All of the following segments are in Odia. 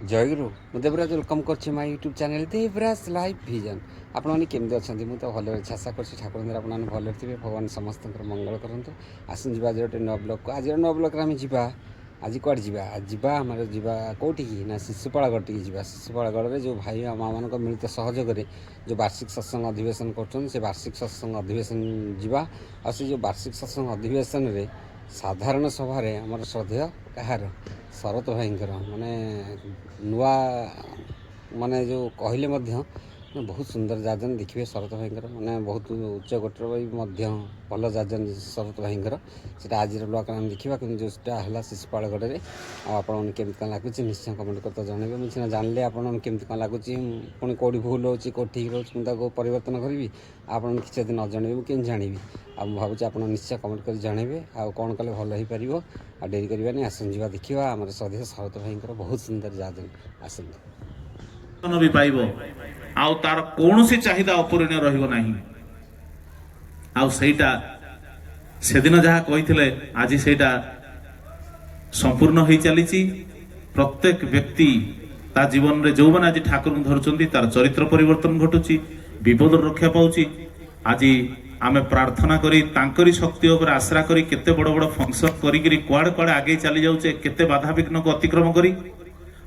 ଜୟଗୁରୁ ମୁଁ ଦେବରାଜ ୱେଲକମ୍ କରୁଛି my YouTube channel Devraj live vision. ଆପଣମାନେ କେମିତି ଅଛନ୍ତି? ମୁଁ ତ ଭଲରେ ଅଛି, ଆଶା କରୁଛି ଠାକୁରଙ୍କ ଦ୍ୱାରା ଆପଣମାନେ ଭଲରେ ଥିବେ। ଭଗବାନ ସମସ୍ତଙ୍କର ମଙ୍ଗଳ କରନ୍ତୁ। ଆସନ୍ତୁ ଯିବା ଆଜି ଗୋଟେ ନୂଆ ବ୍ଲଗ୍କୁ। ଆଜିର ନୂଆ ବ୍ଲଗ୍ରେ ଆମେ ଯିବା, ଆଜି କୁଆଡ଼େ ଯିବା? ଆମର ଯିବା କେଉଁଠିକି ନା ଶିଶୁପାଳଗଡ଼ ଟିକେ ଯିବା। ଶିଶୁପାଳଗଡ଼ରେ ଯେଉଁ ଭାଇ ଆଉ ମାଆମାନଙ୍କ ମିଳିତ ସହଯୋଗରେ ଯେଉଁ ବାର୍ଷିକ ସତ୍ସଙ୍ଗ ଅଧିବେଶନ କରୁଛନ୍ତି, ସେ ବାର୍ଷିକ ସତ୍ସଙ୍ଗ ଅଧିବେଶନ ଯିବା। ଆଉ ସେ ଯେଉଁ ବାର୍ଷିକ ସତ୍ସଙ୍ଗ ଅଧିବେଶନରେ ସାଧାରଣ ସଭାରେ ଆମର ଶ୍ରଦ୍ଧେୟ କାହାର ଶରତ ଭାଇଙ୍କର ମାନେ ନୂଆ ମାନେ ଯେଉଁ କହିଲେ ମଧ୍ୟ ବହୁତ ସୁନ୍ଦର ଯାଜନ ଦେଖିବେ। ଶରତ ଭାଇଙ୍କର ମାନେ ବହୁତ ଉଚ୍ଚ କୋଟିର ବି ମଧ୍ୟ ଭଲ ଯାଜନ ଶରତ ଭାଇଙ୍କର। ସେଇଟା ଆଜିର ବ୍ଲଗ୍ରେ ଆମେ ଦେଖିବା, କିନ୍ତୁ ଯେଉଁଟା ହେଲା ଶିଶୁପାଳଗଡ଼ରେ। ଆଉ ଆପଣମାନେ କେମିତି କ'ଣ ଲାଗୁଛି ନିଶ୍ଚୟ କମେଣ୍ଟ କରି ତ ଜଣାଇବେ। ମୁଁ ସିନା ଜାଣିଲେ ଆପଣମାନେ କେମିତି କ'ଣ ଲାଗୁଛି, ପୁଣି କେଉଁଠି ଭୁଲ ହେଉଛି କେଉଁଠି ଠିକ୍ ରହୁଛି, ମୁଁ ତାକୁ ପରିବର୍ତ୍ତନ କରିବି। ଆପଣମାନେ କିଛି ଯଦି ନ ଜାଣିବେ ମୁଁ କେମିତି ଜାଣିବି? ଆଉ ମୁଁ ଭାବୁଛି ଆପଣ ନିଶ୍ଚୟ କମେଣ୍ଟ କରି ଜଣାଇବେ ଆଉ କ'ଣ କଲେ ଭଲ ହୋଇପାରିବ। ଆଉ ଡେରି କରିବାନି, ଆସନ୍ତୁ ଯିବା ଦେଖିବା ଆମର ଶ୍ରଦ୍ଧେୟ ଶରତ ଭାଇଙ୍କର ବହୁତ ସୁନ୍ଦର ଯାଜନ। ଆସନ୍ତୁ ବି ପାଇବ ଆଉ ତାର କୌଣସି ଚାହିଦା ଅପୂରଣୀୟ ରହିବ ନାହିଁ। ଆଉ ସେଇଟା ସେଦିନ ଯାହା କହିଥିଲେ ଆଜି ସେଇଟା ସମ୍ପୂର୍ଣ୍ଣ ହେଇ ଚାଲିଛି। ପ୍ରତ୍ୟେକ ବ୍ୟକ୍ତି ତା ଜୀବନରେ ଯେଉଁମାନେ ଆଜି ଠାକୁରଙ୍କୁ ଧରୁଛନ୍ତି ତାର ଚରିତ୍ର ପରିବର୍ତ୍ତନ ଘଟୁଛି, ବିପଦରୁ ରକ୍ଷା ପାଉଛି। ଆଜି ଆମେ ପ୍ରାର୍ଥନା କରି ତାଙ୍କରି ଶକ୍ତି ଉପରେ ଆଶ୍ରା କରି କେତେ ବଡ଼ ବଡ଼ ଫଙ୍କସନ କରିକିରି କୁଆଡ଼େ କୁଆଡ଼େ ଆଗେଇ ଚାଲି ଯାଉଛେ, କେତେ ବାଧାବିଘ୍ନକୁ ଅତିକ୍ରମ କରି।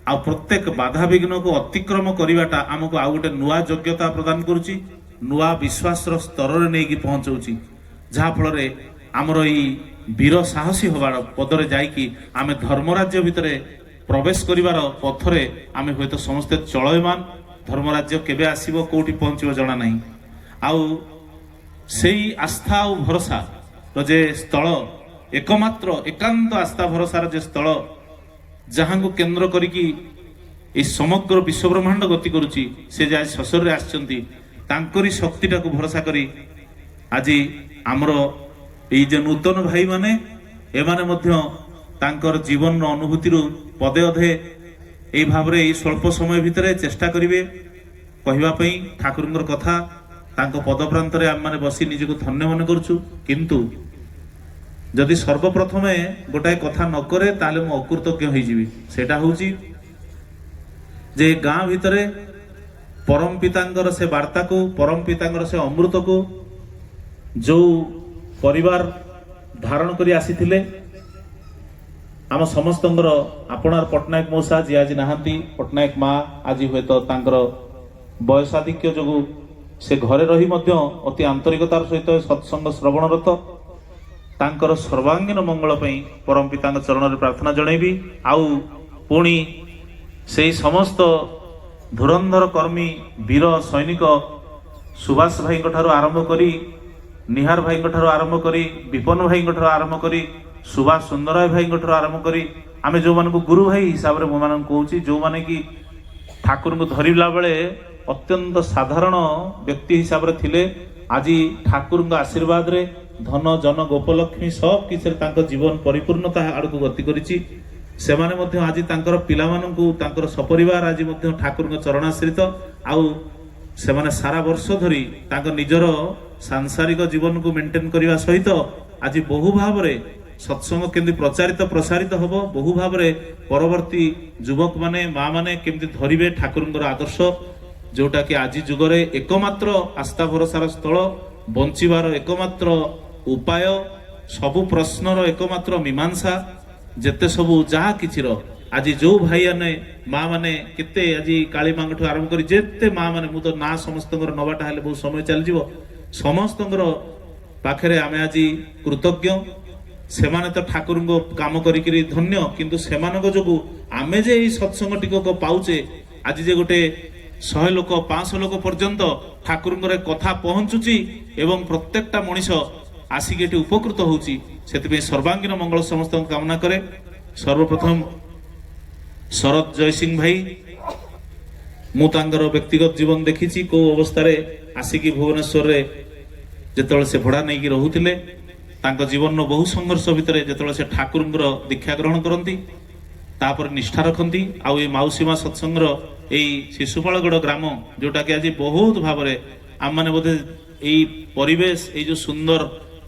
ଆଉ ପ୍ରତ୍ୟେକ ବାଧାବିଘ୍ନକୁ ଅତିକ୍ରମ କରିବାଟା ଆମକୁ ଆଉ ଗୋଟେ ନୂଆ ଯୋଗ୍ୟତା ପ୍ରଦାନ କରୁଛି, ନୂଆ ବିଶ୍ୱାସର ସ୍ତରରେ ନେଇକି ପହଞ୍ଚଉଛି। ଯାହାଫଳରେ ଆମର ଏଇ ବୀର ସାହସୀ ହେବାର ପଦରେ ଯାଇକି ଆମେ ଧର୍ମରାଜ୍ୟ ଭିତରେ ପ୍ରବେଶ କରିବାର ପଥରେ ଆମେ ହୁଏତ ସମସ୍ତେ ଚଳୟମାନ। ଧର୍ମରାଜ୍ୟ କେବେ ଆସିବ, କୋଉଠି ପହଞ୍ଚିବ ଜଣା ନାହିଁ। ଆଉ ସେଇ ଆସ୍ଥା ଆଉ ଭରସାର ଯେ ସ୍ଥଳ, ଏକମାତ୍ର ଏକାନ୍ତ ଆସ୍ଥା ଭରସାର ଯେ ସ୍ଥଳ, ଯାହାଙ୍କୁ କେନ୍ଦ୍ର କରିକି এই সমগ্র বিশ্বব্রহ্মাণ্ড গতি করুছি, সে যে আজ শশরে আসছেন তাঙ্করি শক্তিটাকে ভরসা করি আজি আমার এই যে নূতন ভাই মানে এমানে মধ্য তাঙ্কর জীবন অনুভূতির পদে অধে এই ভাবে এই স্বল্প সময় ভিতরে চেষ্টা করিবে কহিবা পাই ঠাকুরঙ্কর কথা। তাঙ্ক পদপ্রান্তরে আমি মানে বসি নিজকে ধন্য মনে করছু। কিন্তু যদি সর্বপ্রথমে গোটাଏ কথা ন করে তাহলে মু অকৃতজ্ঞ হয়ে যাবি। সেটা হচ্ছে যে গাঁ ভিতরে পরম পিতাঙ্কর সে বার্তাକୁ, পরম পিতাঙ্কর সে অমৃতକୁ ଯେଉଁ ପରିବାର ଧାରଣ କରି ଆସିଥିଲେ ଆମ ସମସ୍ତଙ୍କର ଆପଣାର ପଟ୍ଟନାୟକ ମଉସା ଯିଏ ଆଜି ନାହାନ୍ତି, ପଟ୍ଟନାୟକ ମା ଆଜି ହୁଏତ ତାଙ୍କର ବୟସାଧିକ୍ୟ ଯୋଗୁଁ ସେ ଘରେ ରହି ମଧ୍ୟ ଅତି ଆନ୍ତରିକତାର ସହିତ ସତ୍ସଙ୍ଗ ଶ୍ରବଣରତ। ତାଙ୍କର ସର୍ବାଙ୍ଗୀନ ମଙ୍ଗଳ ପାଇଁ ପରମ ପିତାଙ୍କ ଚରଣରେ ପ୍ରାର୍ଥନା ଜଣାଇବି। ଆଉ ପୁଣି সেই সমস্ত ধুরন্ধর কর্মী বীর সৈনিক সুভাষ ভাইଙ୍କ ଠାରୁ ଆରମ୍ଭ କରି, ନିହାର ଭାଇଙ୍କ ଠାରୁ ଆରମ୍ଭ କରି, ବିପନ ଭାଇଙ୍କ ଠାରୁ ଆରମ୍ଭ କରି, ସୁଭାଷ ସୁନ୍ଦରାୟ ଭାଇଙ୍କ ଠାରୁ ଆରମ୍ଭ କରି ଆମେ ଯେଉଁମାନଙ୍କୁ ଗୁରୁ ଭାଇ ହିସାବରେ ମୁଁ ମାନଙ୍କୁ କହୁଛି, ଯେଉଁମାନେ କି ଠାକୁରଙ୍କୁ ଧରିଲା ବେଳେ ଅତ୍ୟନ୍ତ ସାଧାରଣ ବ୍ୟକ୍ତି ହିସାବରେ ଥିଲେ, ଆଜି ଠାକୁରଙ୍କ ଆଶୀର୍ବାଦରେ ଧନ ଜନ ଗୋପଲକ୍ଷ୍ମୀ ସବ କିଛିରେ ତାଙ୍କ ଜୀବନ ପରିପୂର୍ଣ୍ଣତା ଆଡ଼କୁ ଗତି କରିଛି। ସେମାନେ ମଧ୍ୟ ଆଜି ତାଙ୍କର ପିଲାମାନଙ୍କୁ, ତାଙ୍କର ସପରିବାର ଆଜି ମଧ୍ୟ ଠାକୁରଙ୍କ ଚରଣାଶ୍ରିତ। ଆଉ ସେମାନେ ସାରା ବର୍ଷ ଧରି ତାଙ୍କ ନିଜର ସାଂସାରିକ ଜୀବନକୁ ମେଣ୍ଟେନ୍ କରିବା ସହିତ ଆଜି ବହୁ ଭାବରେ ସତ୍ସଙ୍ଗ କେମିତି ପ୍ରଚାରିତ ପ୍ରସାରିତ ହେବ, ବହୁ ଭାବରେ ପରବର୍ତ୍ତୀ ଯୁବକମାନେ ମା ମାନେ କେମିତି ଧରିବେ ଠାକୁରଙ୍କର ଆଦର୍ଶ, ଯୋଉଟାକି ଆଜି ଯୁଗରେ ଏକମାତ୍ର ଆସ୍ଥା ଭରସାର ସ୍ଥଳ, ବଞ୍ଚିବାର ଏକମାତ୍ର ଉପାୟ, ସବୁ ପ୍ରଶ୍ନର ଏକମାତ୍ର ମୀମାଂସା, ଯେତେ ସବୁ ଯାହା କିଛିର ଆଜି ଯେଉଁ ଭାଇମାନେ ମା ମାନେ କେତେ ଆଜି କାଳୀ ମାଙ୍କଠୁ ଆରମ୍ଭ କରି ଯେତେ ମା ମାନେ, ମୁଁ ତ ନା ସମସ୍ତଙ୍କର ନବାଟା ହେଲେ ବହୁତ ସମୟ ଚାଲିଯିବ, ସମସ୍ତଙ୍କର ପାଖରେ ଆମେ ଆଜି କୃତଜ୍ଞ। ସେମାନେ ତ ଠାକୁରଙ୍କ କାମ କରିକିରି ଧନ୍ୟ, କିନ୍ତୁ ସେମାନଙ୍କ ଯୋଗୁଁ ଆମେ ଯେ ଏଇ ସତ୍ସଙ୍ଗ ଟିକକ ପାଉଛେ, ଆଜି ଯେ ଗୋଟେ 100 ଲୋକ 500 ଲୋକ ପର୍ଯ୍ୟନ୍ତ ଠାକୁରଙ୍କର କଥା ପହଞ୍ଚୁଛି ଏବଂ ପ୍ରତ୍ୟେକଟା ମଣିଷ ଆସିକି ଏଠି ଉପକୃତ ହେଉଛି, ସେଥିପାଇଁ ସର୍ବାଙ୍ଗୀନ ମଙ୍ଗଳ ସମସ୍ତଙ୍କୁ କାମନା କରେ। ସର୍ବପ୍ରଥମ ଶରତ ଜୟସିଂ ଭାଇ, ମୁଁ ତାଙ୍କର ବ୍ୟକ୍ତିଗତ ଜୀବନ ଦେଖିଛି, କୋଉ ଅବସ୍ଥାରେ ଆସିକି ଭୁବନେଶ୍ୱରରେ ଯେତେବେଳେ ସେ ଭଡ଼ା ନେଇକି ରହୁଥିଲେ, ତାଙ୍କ ଜୀବନର ବହୁ ସଂଘର୍ଷ ଭିତରେ ଯେତେବେଳେ ସେ ଠାକୁରଙ୍କର ଦୀକ୍ଷା ଗ୍ରହଣ କରନ୍ତି, ତାପରେ ନିଷ୍ଠା ରଖନ୍ତି। ଆଉ ଏଇ ମାଉସୀମା ସତ୍ସଙ୍ଗର ଏଇ ଶିଶୁପାଳଗଡ଼ ଗ୍ରାମ, ଯୋଉଟାକି ଆଜି ବହୁତ ଭାବରେ ଆମମାନେ ବୋଧେ ଏଇ ପରିବେଶ, ଏଇ ଯୋଉ ସୁନ୍ଦର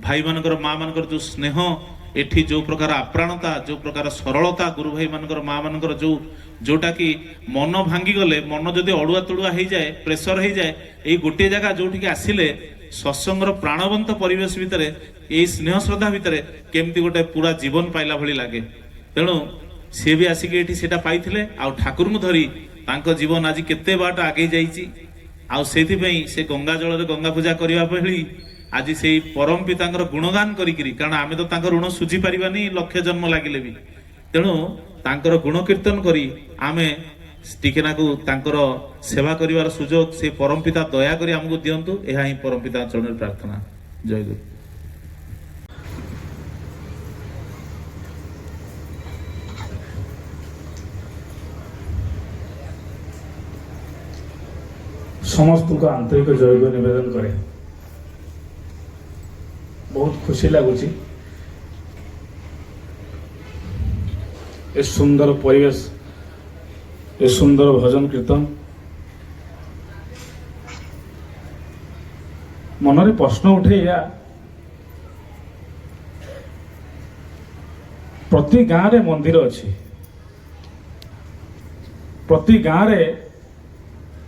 ଭାଇମାନଙ୍କର ମା ମାନଙ୍କର ଯୋଉ ସ୍ନେହ, एठी जो प्रकार आप्राणता जो प्रकार सरलता गुरु भाई मानकर माँ मानकर जोटा कि मन भांगी गले मन जदि अड़ुआ तड़ुआ हो जाए प्रेसर हो जाए यही गोटे जगह जोटिक आसिले सत्संगर प्राणवंत परिवेश भितर यही स्नेह श्रद्धा भितर केमती गोटे पूरा जीवन पाइला भली लगे तेणु सी भी आसिक ये सेटा पाइथिले आ ठाकुर को धरी तांको जीवन आज केते बाट आगे जाइछि आ सेथिपई से गंगा जल गंगा पूजा करबा भली आज से परम पितांकर गुणगान करिकिरी कारण आमे तो तांकर ऋण सुझी परिबानी लक्ष्य जन्म लागिले भी तेणु तांकर गुण कीर्तन करी आमे टिकेनाकू तांकर सेवा करिवार सुजोग से परम पिता दया करी हमको दियंतु एहा ही परम पिता चरण प्रार्थना जय गुरु। समस्त को आंतरिक जयग निवेदन करे बहुत खुशी लगुच ए सुंदर परिवेश ए सुंदर भजन कीर्तन मन प्रश्न उठे या प्रति गाँव रे मंदिर अच्छी प्रति गाँव रे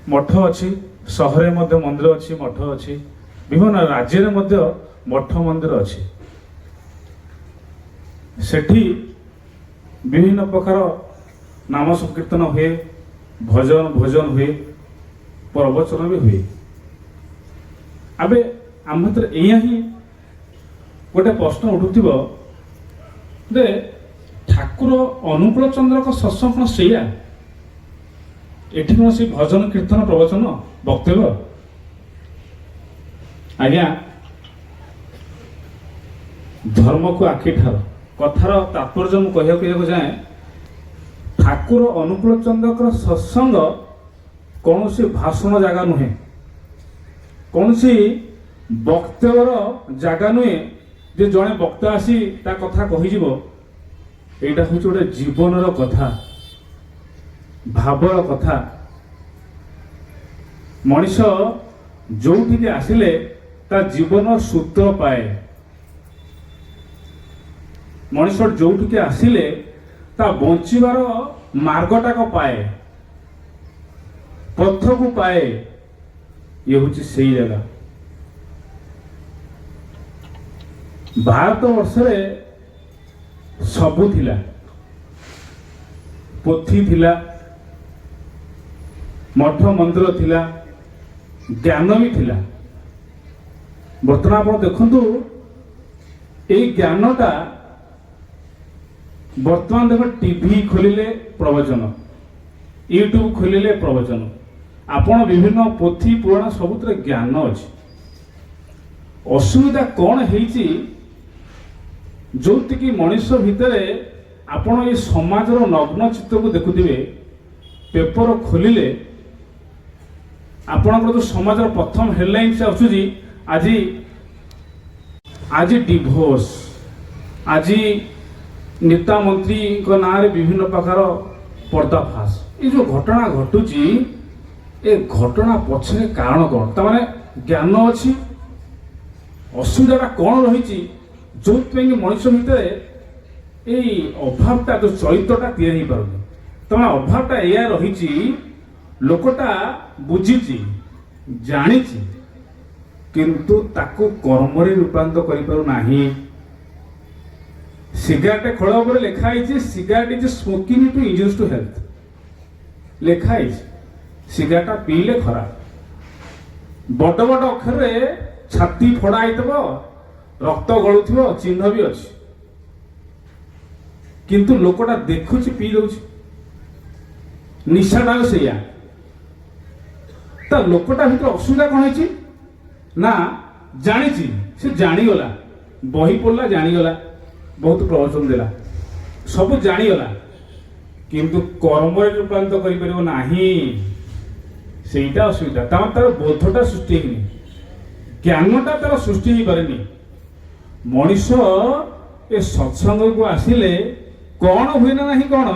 मठ अच्छी सहरे मध्य मंदिर अच्छी मठ अच्छी विभिन्न राज्य रे मध्य मठ मंदिर अच्छी सेठी विभिन्न प्रकार नाम संकीर्तन हुए भजन भोजन हुए प्रवचन भी हुए आबे आम भर या ही गोटे प्रश्न उठुथिबो जे ठाकुर अनुकूल चंद्र को सत्संग कौन सेया एठी कौन से भजन कीर्तन प्रवचन वक्तव्य आज्ञा धर्म को आखि ठार कथार तात्पर्य मुझे कहू जाए ठाकुर अनुकूल चंद्र सत्संग कौन सी भाषण जगह नुहे कौन सी वक्तव्यर जगह नुहे जे जड़े वक्ता आसी ता कथा कहीजिव एटा हूँ गोटे जीवनर कथा भावर कथा मनीष जो आसिले ता जीवन सूत्र पाए मनीष जो आसिले ता बंचार मार्गटा को पाए पथ को पाए ये हूँ से जगह भारत वर्ष सबू थिला पोथी थिला मठ मंदिर थिला ज्ञान भी थिला बर्तमान आप देखु यही ज्ञानटा बर्तमान देख टीवी खोलिले प्रवचन यूट्यूब खोलिले प्रवचन आपण विभिन्न पोथी पुराण सबुतरे ज्ञान अच्छी असुविधा कौन है जोति की मनुष्य भितर आपण ये समाज नग्न चित्र को देखुथिबे पेपर खोलिले आपणकर जो समाज प्रथम हेडलाइन से आसुची आज आज डिवोर्स आज नेता मंत्री ना विभिन्न प्रकार पर्दाफाश ये जो घटना घटुची ए घटना पछरे कारण कौन ताने ज्ञान अच्छी असुविधा कौन रही जो मनुष्य भितर यही अभावटा जो चरित्रटा तैयारी पारुनी तमाम अभावटा या रही लोकटा बुझीची जानिची किंतु ताकू कर्म रूपांतर करि पारु नाही सिगारेट खोल पर लिखाई cigarette is smoking to injurious to health लिखाई सिगारेट पीले खराब बड़ बड़ अक्षर छाती फड़ा रक्त गलुथिबो चिन्ह भी अच्छी किंतु लोकटा देखुची पी दउची निशाटा सेया ता लोकटा भीतर असुविधा कौन है ना जानी से जानीगला बही पढ़ला जानीगला बहुत प्रवचन देला सब जानीगला किंतु कर्म रूपांतर करिपरिबो नाही सेटा असुविधा तार बोधटा सृष्टि हेनी ज्ञानटा तार सृष्टि ही पारेनी मनीष ए सत्संग को आसिले कौन हुए ना नहीं कौन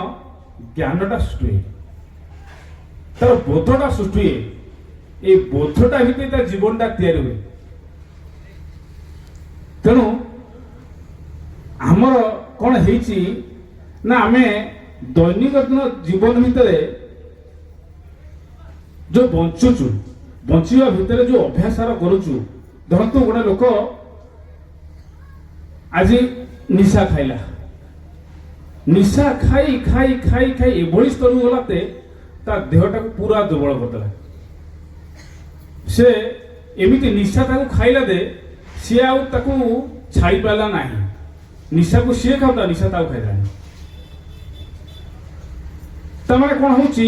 ज्ञानटा सृष्टि हुए तार बोधटा सृष्टि हुए ये बोधटा भितर तार जीवनटा तैयारी हुए तेणु ଆମର କ'ଣ ହେଇଛି ନା ଆମେ ଦୈନିକ ଦିନ ଜୀବନ ଭିତରେ ଯୋଉ ବଞ୍ଚୁଛୁ, ବଞ୍ଚିବା ଭିତରେ ଯୋଉ ଅଭ୍ୟାସ କରୁଛୁ, ଧରନ୍ତୁ ଗୋଟେ ଲୋକ ଆଜି ନିଶା ଖାଇଲା, ନିଶା ଖାଇ ଖାଇ ଖାଇ ଖାଇ ଏଭଳି ସ୍ତରକୁ ଗଲାତେ ତା ଦେହଟାକୁ ପୁରା ଦୁର୍ବଳ କରିଦେଲା। ସେ ଏମିତି ନିଶା ତାକୁ ଖାଇଲା ଦେ ସିଏ ଆଉ ତାକୁ ଛାଡ଼ି ପାରିଲା ନାହିଁ। ନିଶାକୁ ସିଏ ଖାଉଥିଲା, ନିଶା ତାକୁ ଖାଇଲାନି। ତାମାନେ କ'ଣ ହଉଛି,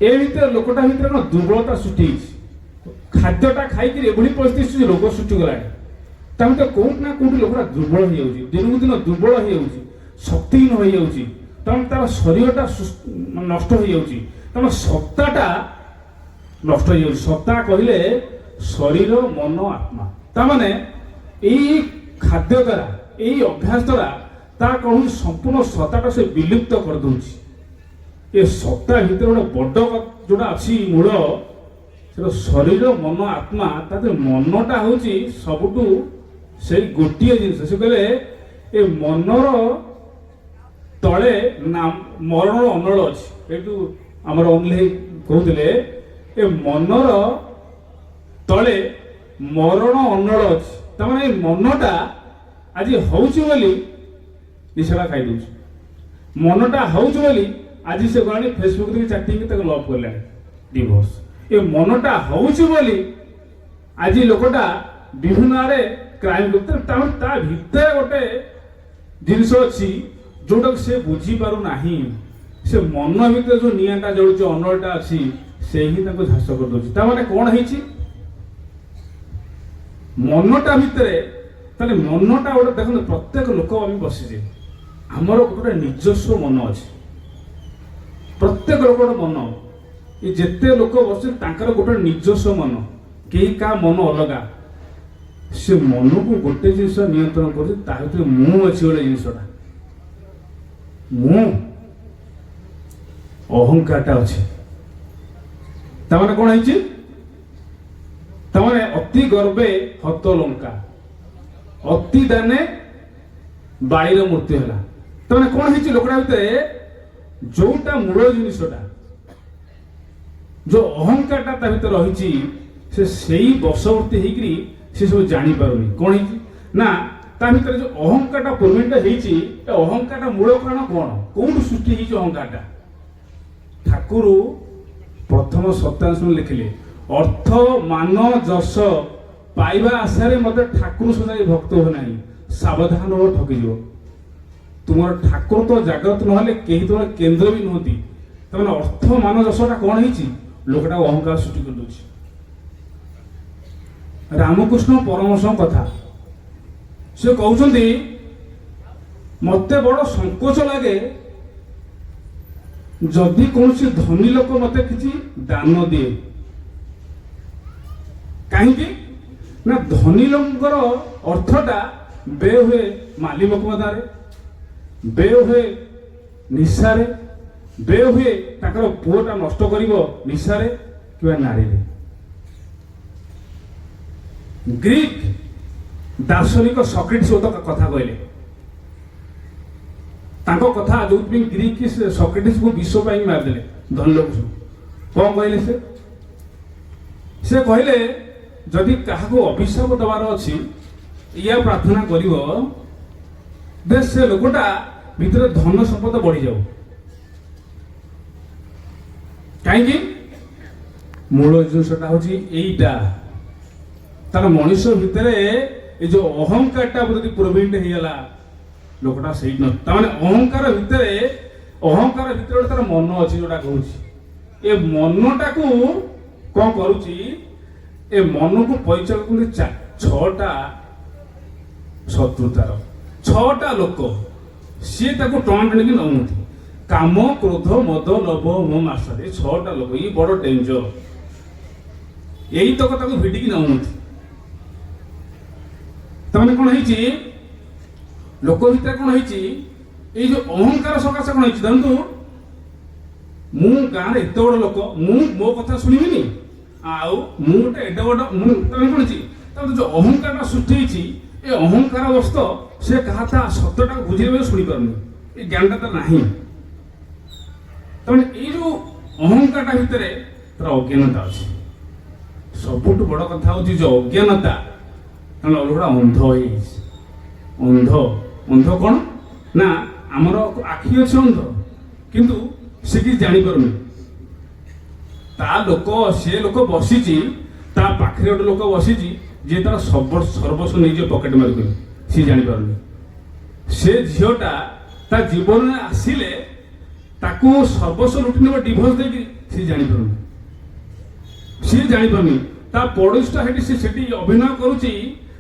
ଏ ଭିତରେ ଲୋକଟା ଭିତରେ କ'ଣ ଦୁର୍ବଳତା ସୃଷ୍ଟି ହେଇଛି। ଖାଦ୍ୟଟା ଖାଇକିରି ଏଭଳି ପରିସ୍ଥିତି ରୋଗ ସୃଷ୍ଟି କଲାଣି। ତା ଭିତରେ କୋଉଠି ନା କୋଉଠି ଲୋକଟା ଦୁର୍ବଳ ହେଇଯାଉଛି, ଦିନକୁ ଦିନ ଦୁର୍ବଳ ହେଇଯାଉଛି, ଶକ୍ତିହୀନ ହେଇଯାଉଛି। ତାମାନେ ତାର ଶରୀରଟା ନଷ୍ଟ ହେଇଯାଉଛି, ତାର ସତ୍ତାଟା ନଷ୍ଟ ହେଇଯାଉଛି। ସତ୍ତା କହିଲେ ଶରୀର, ମନ, ଆତ୍ମା। ତାମାନେ ଏଇ ଖାଦ୍ୟ ଦ୍ୱାରା, ଏଇ ଅଭ୍ୟାସ ଦ୍ୱାରା ତାର କ'ଣ ହଉଛି, ସମ୍ପୂର୍ଣ୍ଣ ସତ୍ତାଟା ସେ ବିଲୁପ୍ତ କରିଦେଉଛି। ଏ ସତ୍ତା ଭିତରେ ଗୋଟେ ବଡ଼ ଯୋଉଟା ଅଛି ମୂଳ, ସେଟା ଶରୀର, ମନ, ଆତ୍ମା। ତାପରେ ମନଟା ହଉଛି ସବୁଠୁ ସେଇ ଗୋଟିଏ ଜିନିଷ। ସେ କହିଲେ ଏ ମନର ତଳେ ମରଣର ଅନଳ ଅଛି। ଏଇଠୁ ଆମର ଓହ୍ଲେଇ କହୁଥିଲେ ଏ ମନର ତଳେ ମରଣ ଅନଳ ଅଛି। ତାମାନେ ଏ ମନଟା ଆଜି ହଉଛି ବୋଲି ନିଶାଟା ଖାଇଦଉଛି। ମନଟା ହଉଛି ବୋଲି ଆଜି ସେ ଗଲାଣି ଫେସବୁକ୍ ଟିକେ ଚାଟିଂ ତାକୁ ଲଭ୍ କଲାଣି, ଡିଭୋର୍ସ। ଏ ମନଟା ହଉଛି ବୋଲି ଆଜି ଲୋକଟା ବିଭିନ୍ନ ଆଡ଼େ କ୍ରାଇମ୍ କରୁଥିଲେ। ତାମାନେ ତା ଭିତରେ ଗୋଟେ ଜିନିଷ ଅଛି ଯୋଉଟାକୁ ସେ ବୁଝିପାରୁନାହିଁ। ସେ ମନ ଭିତରେ ଯୋଉ ନିଆଁଟା ଜଳୁଛି, ଅନଳଟା ଅଛି, ସେ ହିଁ ତାଙ୍କୁ ଝାସ କରିଦେଉଛି। ତାମାନେ କ'ଣ ହେଇଛି, ମନଟା ଭିତରେ। ତାହେଲେ ମନଟା ଗୋଟେ ଦେଖନ୍ତୁ, ପ୍ରତ୍ୟେକ ଲୋକ ଆମେ ବସିଛେ, ଆମର ଗୋଟେ ନିଜସ୍ୱ ମନ ଅଛି। ପ୍ରତ୍ୟେକ ଲୋକ ଗୋଟେ ମନ, ଏ ଯେତେ ଲୋକ ବସିଛନ୍ତି ତାଙ୍କର ଗୋଟେ ନିଜସ୍ୱ ମନ। କେହି କାହା ମନ ଅଲଗା। ସେ ମନକୁ ଗୋଟେ ଜିନିଷ ନିୟନ୍ତ୍ରଣ କରୁଛି, ତା ଭିତରେ ମୁଁ ଅଛି ଗୋଟେ ଜିନିଷଟା, ମୁଁ, ଅହଙ୍କାରଟା ଅଛି। ତାମାନେ କ'ଣ ହେଇଛି, ତାମାନେ ଅତି ଗର୍ବେ ହତ ଲଙ୍କା, ଅତି ଦାନେ ବାଳିର ମୃତ୍ୟୁ ହେଲା। ତାମାନେ କ'ଣ ହେଇଛି, ଲୋକଟା ଭିତରେ ଯୋଉଟା ମୂଳ ଜିନିଷଟା, ଯୋଉ ଅହଙ୍କାରଟା ତା ଭିତରେ ରହିଛି, ସେ ସେଇ ବଶବର୍ତ୍ତୀ ହେଇକିରି ସେ ସବୁ ଜାଣିପାରୁନି। କ'ଣ ହେଇଛି ନା, ତା ଭିତରେ ଯୋଉ ଅହଙ୍କାରଟା ପୂର୍ଣ୍ଣିଟା ହେଇଛି, ଏ ଅହଙ୍କାରଟା ମୂଳ କାରଣ କ'ଣ, କୋଉଠୁ ସୃଷ୍ଟି ହେଇଛି ଅହଙ୍କାରଟା? ଠାକୁର ପ୍ରଥମ ସତ୍ୟାଂଶ ଲେଖିଲେ, ଅର୍ଥ ମାନ ଯଶ ପାଇବା ଆଶାରେ ମତେ ଠାକୁର ସଦାଇ ଭକ୍ତ ହୁଏ ନାହିଁ, ସାବଧାନ ହୋ ଠକିଯିବ। ତୁମର ଠାକୁର ତ ଜାଗ୍ରତ ନହେଲେ କେହି ତୁମର କେନ୍ଦ୍ର ବି ନୁହନ୍ତି। ତାମାନେ ଅର୍ଥ ମାନ ଯଶଟା କ'ଣ ହେଇଛି, ଲୋକଟା ଅହଙ୍କାର ସୃଷ୍ଟି କରିଦେଉଛି। ରାମକୃଷ୍ଣ ପରମହଂସଙ୍କ କଥା ସେ କହୁଛନ୍ତି, ମତେ ବଡ଼ ସଙ୍କୋଚ ଲାଗେ ଯଦି କୌଣସି ଧନୀ ଲୋକ ମତେ କିଛି ଦାନ ଦିଏ। କାହିଁକି ନା, ଧନୀ ଲୋକଙ୍କର ଅର୍ଥଟା ବ୍ୟୟ ହୁଏ ମାଲି ମକମଦାରେ, ବ୍ୟୟ ହୁଏ ନିଶାରେ, ବ୍ୟୟ ହୁଏ ତାଙ୍କର ପୁଅଟା ନଷ୍ଟ କରିବ ନିଶାରେ କିମ୍ବା ନାରୀରେ। ଗ୍ରୀକ୍ ଦାର୍ଶନିକ ସକ୍ରେଟିସ୍ କଥା କହିଲେ, ତାଙ୍କ କଥା ଯୋଉଥିପାଇଁ ଗ୍ରୀକ୍ ସକ୍ରେଟିସ୍କୁ ବିଶ୍ୱ ପାଇଁ ମାରିଦେଲେ, ଧନୀ ଲୋକ ସବୁ। କ'ଣ କହିଲେ ସେ କହିଲେ, ଯଦି କାହାକୁ ଅଭିଶାପ ଦେବାର ଅଛି, ଇୟା ପ୍ରାର୍ଥନା କରିବ ଯେ ସେ ଲୋକଟା ଭିତରେ ଧନ ସମ୍ପଦ ବଢିଯାଉ। କାହିଁକି, ମୂଳ ଜିନିଷଟା ହଉଛି ଏଇଟା। ତାର ମଣିଷ ଭିତରେ ଏ ଯୋଉ ଅହଙ୍କାରଟା ଯଦି ପ୍ରବୀଣ ହେଇଗଲା, ଲୋକଟା ସେଇଠି ନ। ତାମାନେ ଅହଙ୍କାର ଭିତରେ ଗୋଟେ ତାର ମନ ଅଛି, ଯୋଉଟା କହୁଛି। ଏ ମନଟାକୁ କ'ଣ କରୁଛି, ଏ ମନକୁ ପରିଚାଳନା କରୁଛନ୍ତି ଛଅଟା ଶତ୍ରୁ। ତାର ଛଅଟା ଲୋକ, ସିଏ ତାକୁ ଟଣା ଟଣିକି ନଉନ୍ତି। କାମ, କ୍ରୋଧ, ମଦ, ଲୋଭ, ମୋହ, ମାତ୍ସର୍ଯ୍ୟ। ଏ ଛଅଟା ଲୋକ, ଇଏ ବଡ ଡେଞ୍ଜର। ଏଇ ତକ ତାକୁ ଭିଡ଼ିକି ନଉନ୍ତି। ତାମାନେ କ'ଣ ହେଇଛି, ଲୋକ ଭିତରେ କ'ଣ ହେଇଛି, ଏଇ ଯୋଉ ଅହଙ୍କାର ସକାଶେ କ'ଣ ହେଇଛି, ଦେଖନ୍ତୁ, ମୁଁ ଗାଁରେ ଏତେ ବଡ଼ ଲୋକ, ମୁଁ ମୋ କଥା ଶୁଣିବିନି, ଆଉ ମୁଁ ଗୋଟେ ଏଡେ ବଡ଼, ମୁଁ ତାମାନେ କ'ଣ ହେଇଛି, ତାପରେ ଯୋଉ ଅହଙ୍କାରଟା ସୃଷ୍ଟି ହେଇଛି, ଏ ଏ ଅହଙ୍କାର ବସ୍ତ ସେ କାହା ତା ସତ୍ୟଟାକୁ ବୁଝେଇବେ ଶୁଣିପାରୁନି, ଏ ଜ୍ଞାନଟା ତାର ନାହିଁ। ତାମାନେ ଏଇ ଯୋଉ ଅହଙ୍କାରଟା ଭିତରେ ତାର ଅଜ୍ଞାନତା ଅଛି। ସବୁଠୁ ବଡ କଥା ହଉଛି ଯେ ଅଜ୍ଞାନତା, କାରଣ ଅଲଗା ଅନ୍ଧ ହେଇଯାଇଛି। ଅନ୍ଧ ଅନ୍ଧ କଣ ନା ଆମର ଆଖି ଅଛି ଅନ୍ଧ, କିନ୍ତୁ ସେ କିଛି ଜାଣିପାରୁନି। ସେ ଲୋକ ବସିଛି, ତା ପାଖରେ ଗୋଟେ ଲୋକ ବସିଛି ଯିଏ ତାର ସର୍ବସ୍ୱ ନେଇଯିବ ପକେଟ ମାରି, ସିଏ ଜାଣିପାରୁନି। ସେ ଝିଅଟା ତା ଜୀବନରେ ଆସିଲେ ତାକୁ ସର୍ବସ୍ୱ ଲୁଟି ନେବ ଡିଭୋର୍ସ ଦେଇକି, ସିଏ ଜାଣିପାରୁନି। ତା ପଡୋଶୀଟା ସେଠି ଅଭିନୟ କରୁଛି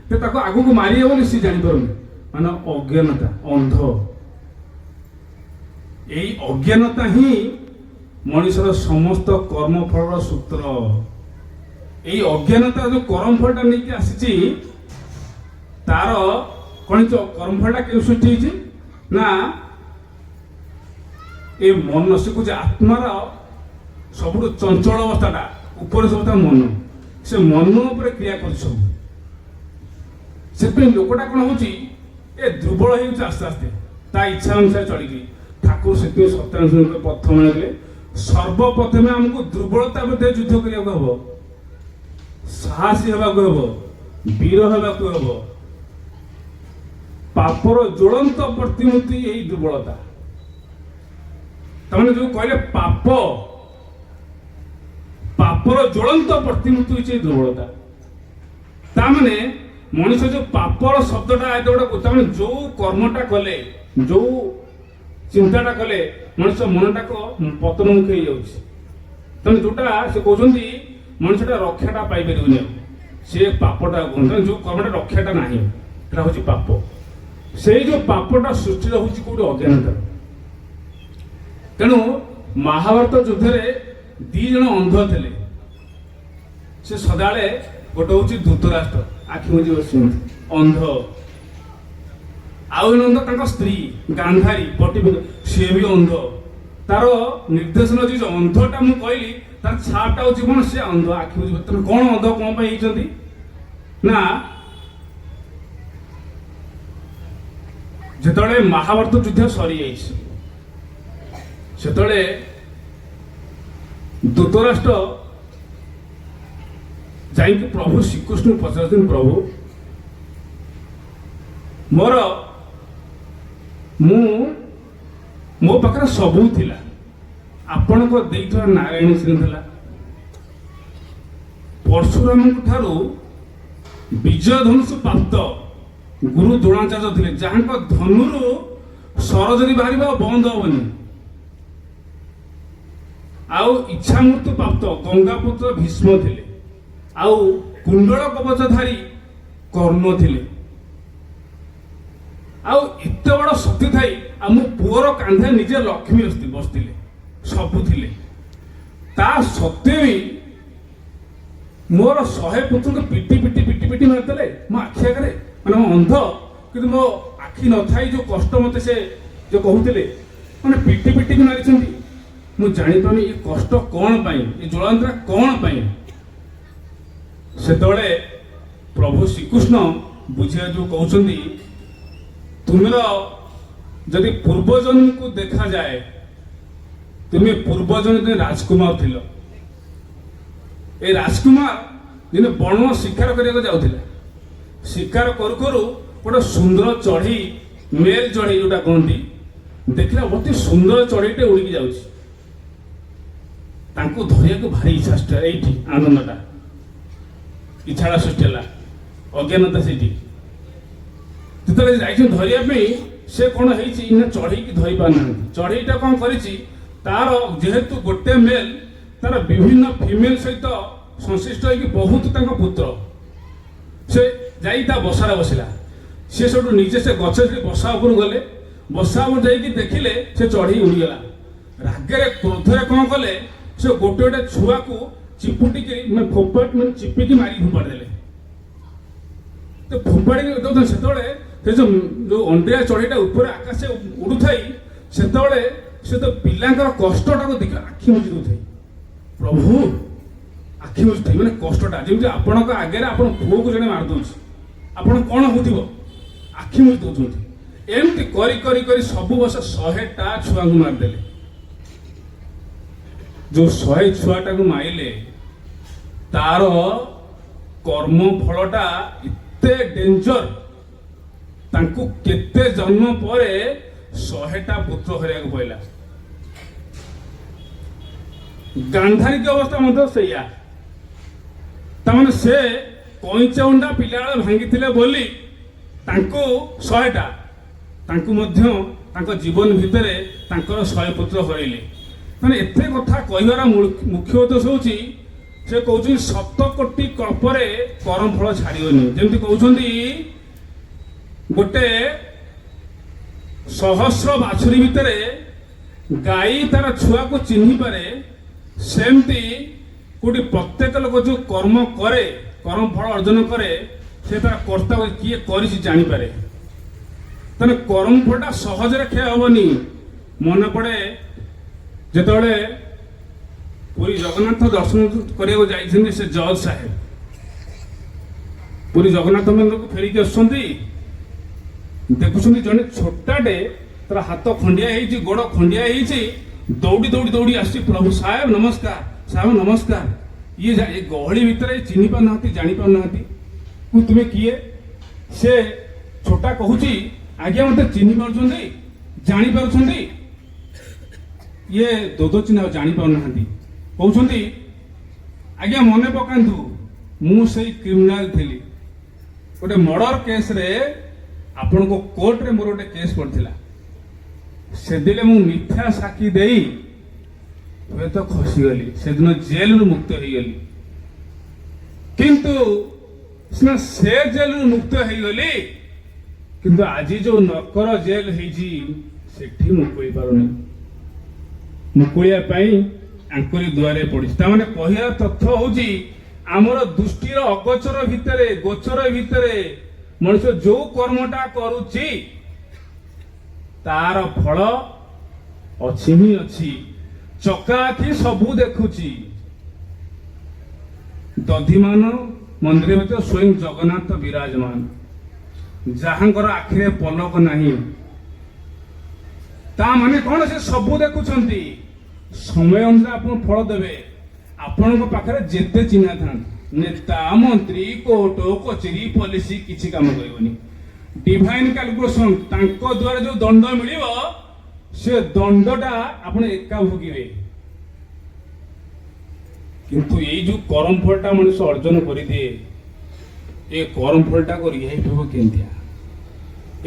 ଯେ ତାକୁ ଆଗକୁ ମାରିବ ବୋଲି ସିଏ ଜାଣିପାରୁନି। ମାନେ ଅଜ୍ଞାନତା, ଅନ୍ଧ। ଏଇ ଅଜ୍ଞାନତା ହିଁ ମଣିଷର ସମସ୍ତ କର୍ମଫଳର ସୂତ୍ର। ଏଇ ଅଜ୍ଞାନତା ଯୋଉ କର୍ମଫଳଟା ନେଇକି ଆସିଛି, ତାର କଣ କର୍ମଫଳଟା କେଉଁ ସୃଷ୍ଟି ହେଇଛି ନା ଏ ମନ, ସେ କହୁଛି ଆତ୍ମାର ସବୁଠୁ ଚଞ୍ଚଳ ଅବସ୍ଥାଟା ଉପରେ ସବୁ ତା ମନ, ସେ ମନ ଉପରେ କ୍ରିୟା କରୁଛି ସବୁ। ସେଥିପାଇଁ ଲୋକଟା କଣ ହଉଛି ଏ ଦୁର୍ବଳ ହେଇଯାଉଛି ଆସ୍ତେ ଆସ୍ତେ, ତା ଇଚ୍ଛା ଅନୁସାରେ ଚଳିକି। ଠାକୁର ସେଥିପାଇଁ ସତ୍ୟାନୁଷ୍ଠାନ ପ୍ରଥମେ କହିଲେ ସର୍ବପ୍ରଥମେ ଆମକୁ ଦୁର୍ବଳତା ମଧ୍ୟରେ ଯୁଦ୍ଧ କରିବାକୁ ହବ, ସାହସୀ ହେବାକୁ ହବ, ବୀର ହେବାକୁ ହବ। ପାପର ଜ୍ୱଳନ୍ତ ପ୍ରତିମୂର୍ତ୍ତି ଏଇ ଦୁର୍ବଳତା। ତାମାନେ ଯୋଉ କହିଲେ ପାପର ଜ୍ୱଳନ୍ତ ପ୍ରତିମୂର୍ତ୍ତି ହେଉଛି ଏଇ ଦୁର୍ବଳତା। ତାମାନେ ମଣିଷ ଯୋଉ ପାପର ଶବ୍ଦଟା ତାମାନେ ଯୋଉ କର୍ମଟା କଲେ, ଯୋଉ ଚିନ୍ତାଟା କଲେ ମଣିଷ ମନଟାକ ପତନମୁଖୀ ହେଇଯାଉଛି। ତେଣୁ ଯୋଉଟା ସେ କହୁଛନ୍ତି ମଣିଷଟା ରକ୍ଷାଟା ପାଇପାରିବନି, ସେ ପାପଟା କୁହନ୍ତି। ଯୋଉ କର୍ମଟା ରକ୍ଷାଟା ନାହିଁ, ସେଟା ହଉଛି ପାପ। ସେଇ ଯୋଉ ପାପଟା ସୃଷ୍ଟି ହଉଛି କୋଉଠି ଅଜ୍ଞାନତା। ତେଣୁ ମହାଭାରତ ଯୁଦ୍ଧରେ 2 ଜଣ ଅନ୍ଧ ଥିଲେ। ସେ ସଦାବେଳେ ଗୋଟେ ହଉଛି ଧୃତରାଷ୍ଟ୍ର, ଆଖି ବୁଜି ବସିଛନ୍ତି, ଅନ୍ଧ। ଆଉ ଜଣେ ଅନ୍ଧ ତାଙ୍କ ସ୍ତ୍ରୀ ଗାନ୍ଧାରୀ, ସିଏ ବି ଅନ୍ଧ। ତାର ନିର୍ଦ୍ଦେଶନ ଅଛି ଯେ ଅନ୍ଧଟା ମୁଁ କହିଲି ତାର ଛାପଟା ହଉଛି କଣ, ସେ ଅନ୍ଧ, ଆଖି ବୁଜି। ତେଣୁ କଣ ଅନ୍ଧ କଣ ପାଇଁ ହେଇଛନ୍ତି ନା ଯେତେବେଳେ ମହାଭାରତ ଯୁଦ୍ଧ ସରିଯାଇଛି, ସେତେବେଳେ ଧୃତରାଷ୍ଟ୍ର ଯାଇକି ପ୍ରଭୁ ଶ୍ରୀକୃଷ୍ଣଙ୍କୁ ପଚାରୁଛନ୍ତି, ପ୍ରଭୁ ମୋ ପାଖରେ ସବୁ ଥିଲା, ଆପଣଙ୍କ ଦେଇଥିବା ନାରାୟଣୀ ଶ୍ରୀ ଥିଲା, ପରଶୁରାମଙ୍କ ଠାରୁ ବିଜୟ ଧନୁଷ ପ୍ରାପ୍ତ ଗୁରୁ ଦ୍ରୋଣାଚାର୍ଯ୍ୟ ଥିଲେ, ଯାହାଙ୍କ ଧନୁରୁ ସର ଯଦି ବାହାରିବ ବନ୍ଦ ହବନି। ଆଉ ଇଚ୍ଛା ମୃତ୍ୟୁ ପ୍ରାପ୍ତ ଗଙ୍ଗାପୁତ୍ର ଭୀଷ୍ମ ଥିଲେ, ଆଉ କୁଣ୍ଡଳ କବଚଧାରୀ କର୍ଣ୍ଣ ଥିଲେ। ଆଉ ଏତେ ବଡ ଶକ୍ତି ଥାଇ ଆଉ ମୋ ପୁଅର କାନ୍ଧରେ ନିଜେ ଲକ୍ଷ୍ମୀ ବସିଥିଲେ, ସବୁ ଥିଲେ। ତା ସତ୍ତ୍ୱେ ବି ମୋର 100 ପୁତ୍ରକୁ ପିଟି ମାରିଦେଲେ ମୋ ଆଖି ଆଗରେ। ମାନେ ମୁଁ ଅନ୍ଧ, କିନ୍ତୁ ମୋ ଆଖି ନଥାଇ ଯୋଉ କଷ୍ଟ ମତେ ସେ ଯୋଉ କହୁଥିଲେ, ମାନେ ପିଟି ମାରିଛନ୍ତି। ମୁଁ ଜାଣିପାରୁନି ଏ କଷ୍ଟ କଣ ପାଇଁ, ଏ ଜ୍ୱଳନ୍ତଟା କଣ ପାଇଁ। ସେତେବେଳେ ପ୍ରଭୁ ଶ୍ରୀକୃଷ୍ଣ ବୁଝିବା ଯୋଉ କହୁଛନ୍ତି, ତୁମର ଯଦି ପୂର୍ବଜନ୍ମକୁ ଦେଖାଯାଏ, ତୁମେ ପୂର୍ବଜନ୍ମ ରାଜକୁମାର ଥିଲ। ଏ ରାଜକୁମାର ଦିନେ ବଣ ଶିକାର କରିବାକୁ ଯାଉଥିଲେ। ଶିକାର କରୁ କରୁ ଗୋଟେ ସୁନ୍ଦର ଚଢ଼େଇ, ମେଲ ଚଢ଼େଇ ଯୋଉଟା କହନ୍ତି, ଦେଖିଲା ଅତି ସୁନ୍ଦର ଚଢ଼େଇଟେ ଉଡ଼ିକି ଯାଉଛି। ତାଙ୍କୁ ଧରିବାକୁ ଭାରି ଇଚ୍ଛା, ଏଇଠି ଆନନ୍ଦଟା, ଇଚ୍ଛାଟା ସୃଷ୍ଟି ହେଲା, ଅଜ୍ଞାନତା ସେଇଠି। ଯେତେବେଳେ ଯାଇଛନ୍ତି ଧରିବା ପାଇଁ, ସେ କଣ ହେଇଛି ନା ଚଢ଼େଇକି ଧରି ପାରୁନାହାନ୍ତି। ଚଢ଼େଇଟା କଣ କରିଛି, ତାର ଯେହେତୁ ଗୋଟେ ମେଲ, ତାର ବିଭିନ୍ନ ଫିମେଲ ସହିତ ସଂଶ୍ଳିଷ୍ଟ ହେଇକି ବହୁତ ତାଙ୍କ ପୁତ୍ର, ସେ ଯାଇ ତା ବସାରେ ବସିଲା। ସେ ସେଠୁ ନିଜେ ସେ ଗଛ ବସା ଉପରକୁ ଗଲେ, ବସା ଉପରୁ ଯାଇକି ଦେଖିଲେ ସେ ଚଢ଼େଇ ଉଡ଼ିଗଲା। ରାଗରେ କ୍ରୋଧରେ କଣ କଲେ, ସେ ଗୋଟେ ଛୁଆକୁ ଚିପୁଟିକି ଚିପିକି ମାରି ଫୋପାଡ଼ି ଦେଲେ। ଫୋପାଡ଼ିକି ସେତେବେଳେ ସେ ଯୋଉ ଅଣ୍ଡିଆ ଚଢ଼େଇଟା ଉପରେ ଆକାଶରେ ଉଡୁଥାଇ, ସେତେବେଳେ ସେ ତ ପିଲାଙ୍କର କଷ୍ଟଟାକୁ ଦେଖି ଆଖି ବୁଜି ଦଉଥାଏ। ପ୍ରଭୁ ଆଖି ବୁଝୁଥାଏ, ମାନେ କଷ୍ଟଟା ଯେମିତି ଆପଣଙ୍କ ଆଗରେ ଆପଣ ପୁଅକୁ ଜଣେ ମାରିଦଉଛି, ଆପଣ କ'ଣ ହଉଥିବ ଆଖି ମୁଜି ଦଉଛନ୍ତି। ଏମିତି କରି କରି କରି ସବୁ ବର୍ଷ 100ଟା ଛୁଆଙ୍କୁ ମାରିଦେଲେ। ଯୋଉ 100 ଛୁଆଟାକୁ ମାରିଲେ ତାର କର୍ମ ଫଳଟା ଏତେ ଡେଞ୍ଜର, ତାଙ୍କୁ କେତେ ଜନ୍ମ ପରେ 100ଟା ପୁତ୍ର ହରାଇବାକୁ ପଡ଼ିଲା। ଗାନ୍ଧାରିକ ଅବସ୍ଥା ମଧ୍ୟ ସେଇଆ। ତାମାନେ ସେ କଇଁଚଉଣ୍ଡା ପିଲାବେଳେ ଭାଙ୍ଗିଥିଲେ ବୋଲି ତାଙ୍କୁ 100ଟା, ତାଙ୍କୁ ମଧ୍ୟ ତାଙ୍କ ଜୀବନ ଭିତରେ ତାଙ୍କର 100 ପୁତ୍ର ହରାଇଲେ। ମାନେ ଏତେ କଥା କହିବାର ମୁଖ୍ୟ ଉଦ୍ଦେଶ୍ୟ ହେଉଛି ସେ କହୁଛନ୍ତି 7 କୋଟି କଳ୍ପରେ କରମ ଫଳ ଛାଡ଼ିବନି। ଯେମିତି କହୁଛନ୍ତି ଗୋଟେ 100 ବାଛୁରୀ ଭିତରେ ଗାଈ ତାର ଛୁଆକୁ ଚିହ୍ନି ପାରେ, ସେମିତି କୋଉଠି ପ୍ରତ୍ୟେକ ଲୋକ ଯୋଉ କର୍ମ କରେ, କର୍ମ ଫଳ ଅର୍ଜନ କରେ, ସେ ତାର କର୍ତ୍ତା କିଏ କରିଛି ଜାଣିପାରେ। ତାହେଲେ କର୍ମ ଫଳଟା ସହଜରେ କ୍ଷୟ ହବନି। ମନେ ପଡେ ଯେତେବେଳେ ପୁରୀ ଜଗନ୍ନାଥ ଦର୍ଶନ କରିବାକୁ ଯାଇଛନ୍ତି ସେ ଜଜ୍ ସାହେବ, ପୁରୀ ଜଗନ୍ନାଥ ମନ୍ଦିରକୁ ଫେରିକି ଆସୁଛନ୍ତି, ଦେଖୁଛନ୍ତି ଜଣେ ଛୋଟାଟେ ତାର ହାତ ଖଣ୍ଡିଆ ହେଇଛି, ଗୋଡ ଖଣ୍ଡିଆ ହେଇଛି, ଦୌଡ଼ି ଦୌଡ଼ି ଦୌଡ଼ି ଆସିଛି, ପ୍ରଭୁ ସାହେବ ନମସ୍କାର, ସାହେବ ନମସ୍କାର। ଇଏ ଗହଳି ଭିତରେ ଚିହ୍ନି ପାରୁନାହାନ୍ତି, ଜାଣି ପାରୁନାହାନ୍ତି ତୁମେ କିଏ। ସେ ଛୋଟା କହୁଛି ଆଜ୍ଞା ମତେ ଚିହ୍ନି ପାରୁଛନ୍ତି, ଜାଣିପାରୁଛନ୍ତି। ଇଏ ଦୋଦଚିହ୍ନ ଜାଣିପାରୁନାହାନ୍ତି, କହୁଛନ୍ତି ଆଜ୍ଞା ମନେ ପକାନ୍ତୁ ମୁଁ ସେଇ କ୍ରିମିନାଲ ଥିଲି, ଗୋଟେ ମର୍ଡର କେସରେ ଆପଣଙ୍କ କୋର୍ଟରେ ମୋର ଗୋଟେ କେସ୍ ପଡିଥିଲା, ସେଦିନ ମୁଁ ମିଥ୍ୟା ସାକ୍ଷୀ ଦେଇ ହୁଏତ ଖସିଗଲି, ସେଦିନ ଜେଲରୁ ମୁକ୍ତ ହେଇଗଲି। କିନ୍ତୁ ସିନା ସେ ଜେଲରୁ ମୁକ୍ତ ହେଇଗଲି, କିନ୍ତୁ ଆଜି ଯୋଉ ନକର ଜେଲ ହେଇଛି ସେଠି ମୁକୁଳି ପାରୁନି। ମୁକୁଳିବା ପାଇଁ ଆଙ୍କରି ଦୁଆରେ ପଡିଛି। ତାମାନେ କହିବାର ତଥ୍ୟ ହଉଛି ଆମର ଦୃଷ୍ଟିର ଅଗୋଚର ଭିତରେ, ଗୋଚର ଭିତରେ ମଣିଷ ଯୋଉ କର୍ମଟା କରୁଛି ତାର ଫଳ ଅଛି ହିଁ ଅଛି। ଚକାଆଖି ସବୁ ଦେଖୁଛି। ଦଧିମାନ ମନ୍ଦିର ଭିତରେ ସ୍ୱୟଂ ଜଗନ୍ନାଥ ବିରାଜମାନ, ଯାହାଙ୍କର ଆଖିରେ ପଲକ ନାହିଁ। ତା ମାନେ କଣ? ସେ ସବୁ ଦେଖୁଛନ୍ତି। ସମୟ ଅନୁସାରେ ଆପଣ ଫଳ ଦେବେ। ଆପଣଙ୍କ ପାଖରେ ଯେତେ ଚିହ୍ନା ଥାନ୍ତି, ନେତା, ମନ୍ତ୍ରୀ, କୋର୍ଟ କଚେରୀ, ପଲିସି କିଛି କାମ କରିବନି। ଡିଭାଇନ କାଲକୁଲେସନ, ତାଙ୍କ ଦ୍ୱାରା ଯୋଉ ଦଣ୍ଡ ମିଳିବ ସେ ଦଣ୍ଡଟା ଆପଣ ଏକା ଭୋଗିବେ। କିନ୍ତୁ ଏଇ ଯୋଉ କରମ ଫଳଟା ମଣିଷ ଅର୍ଜନ କରିଦିଏ, ଏ କରମ ଫଳଟାକୁ ରିହାଇ ପାଇବ କେମିତିଆ?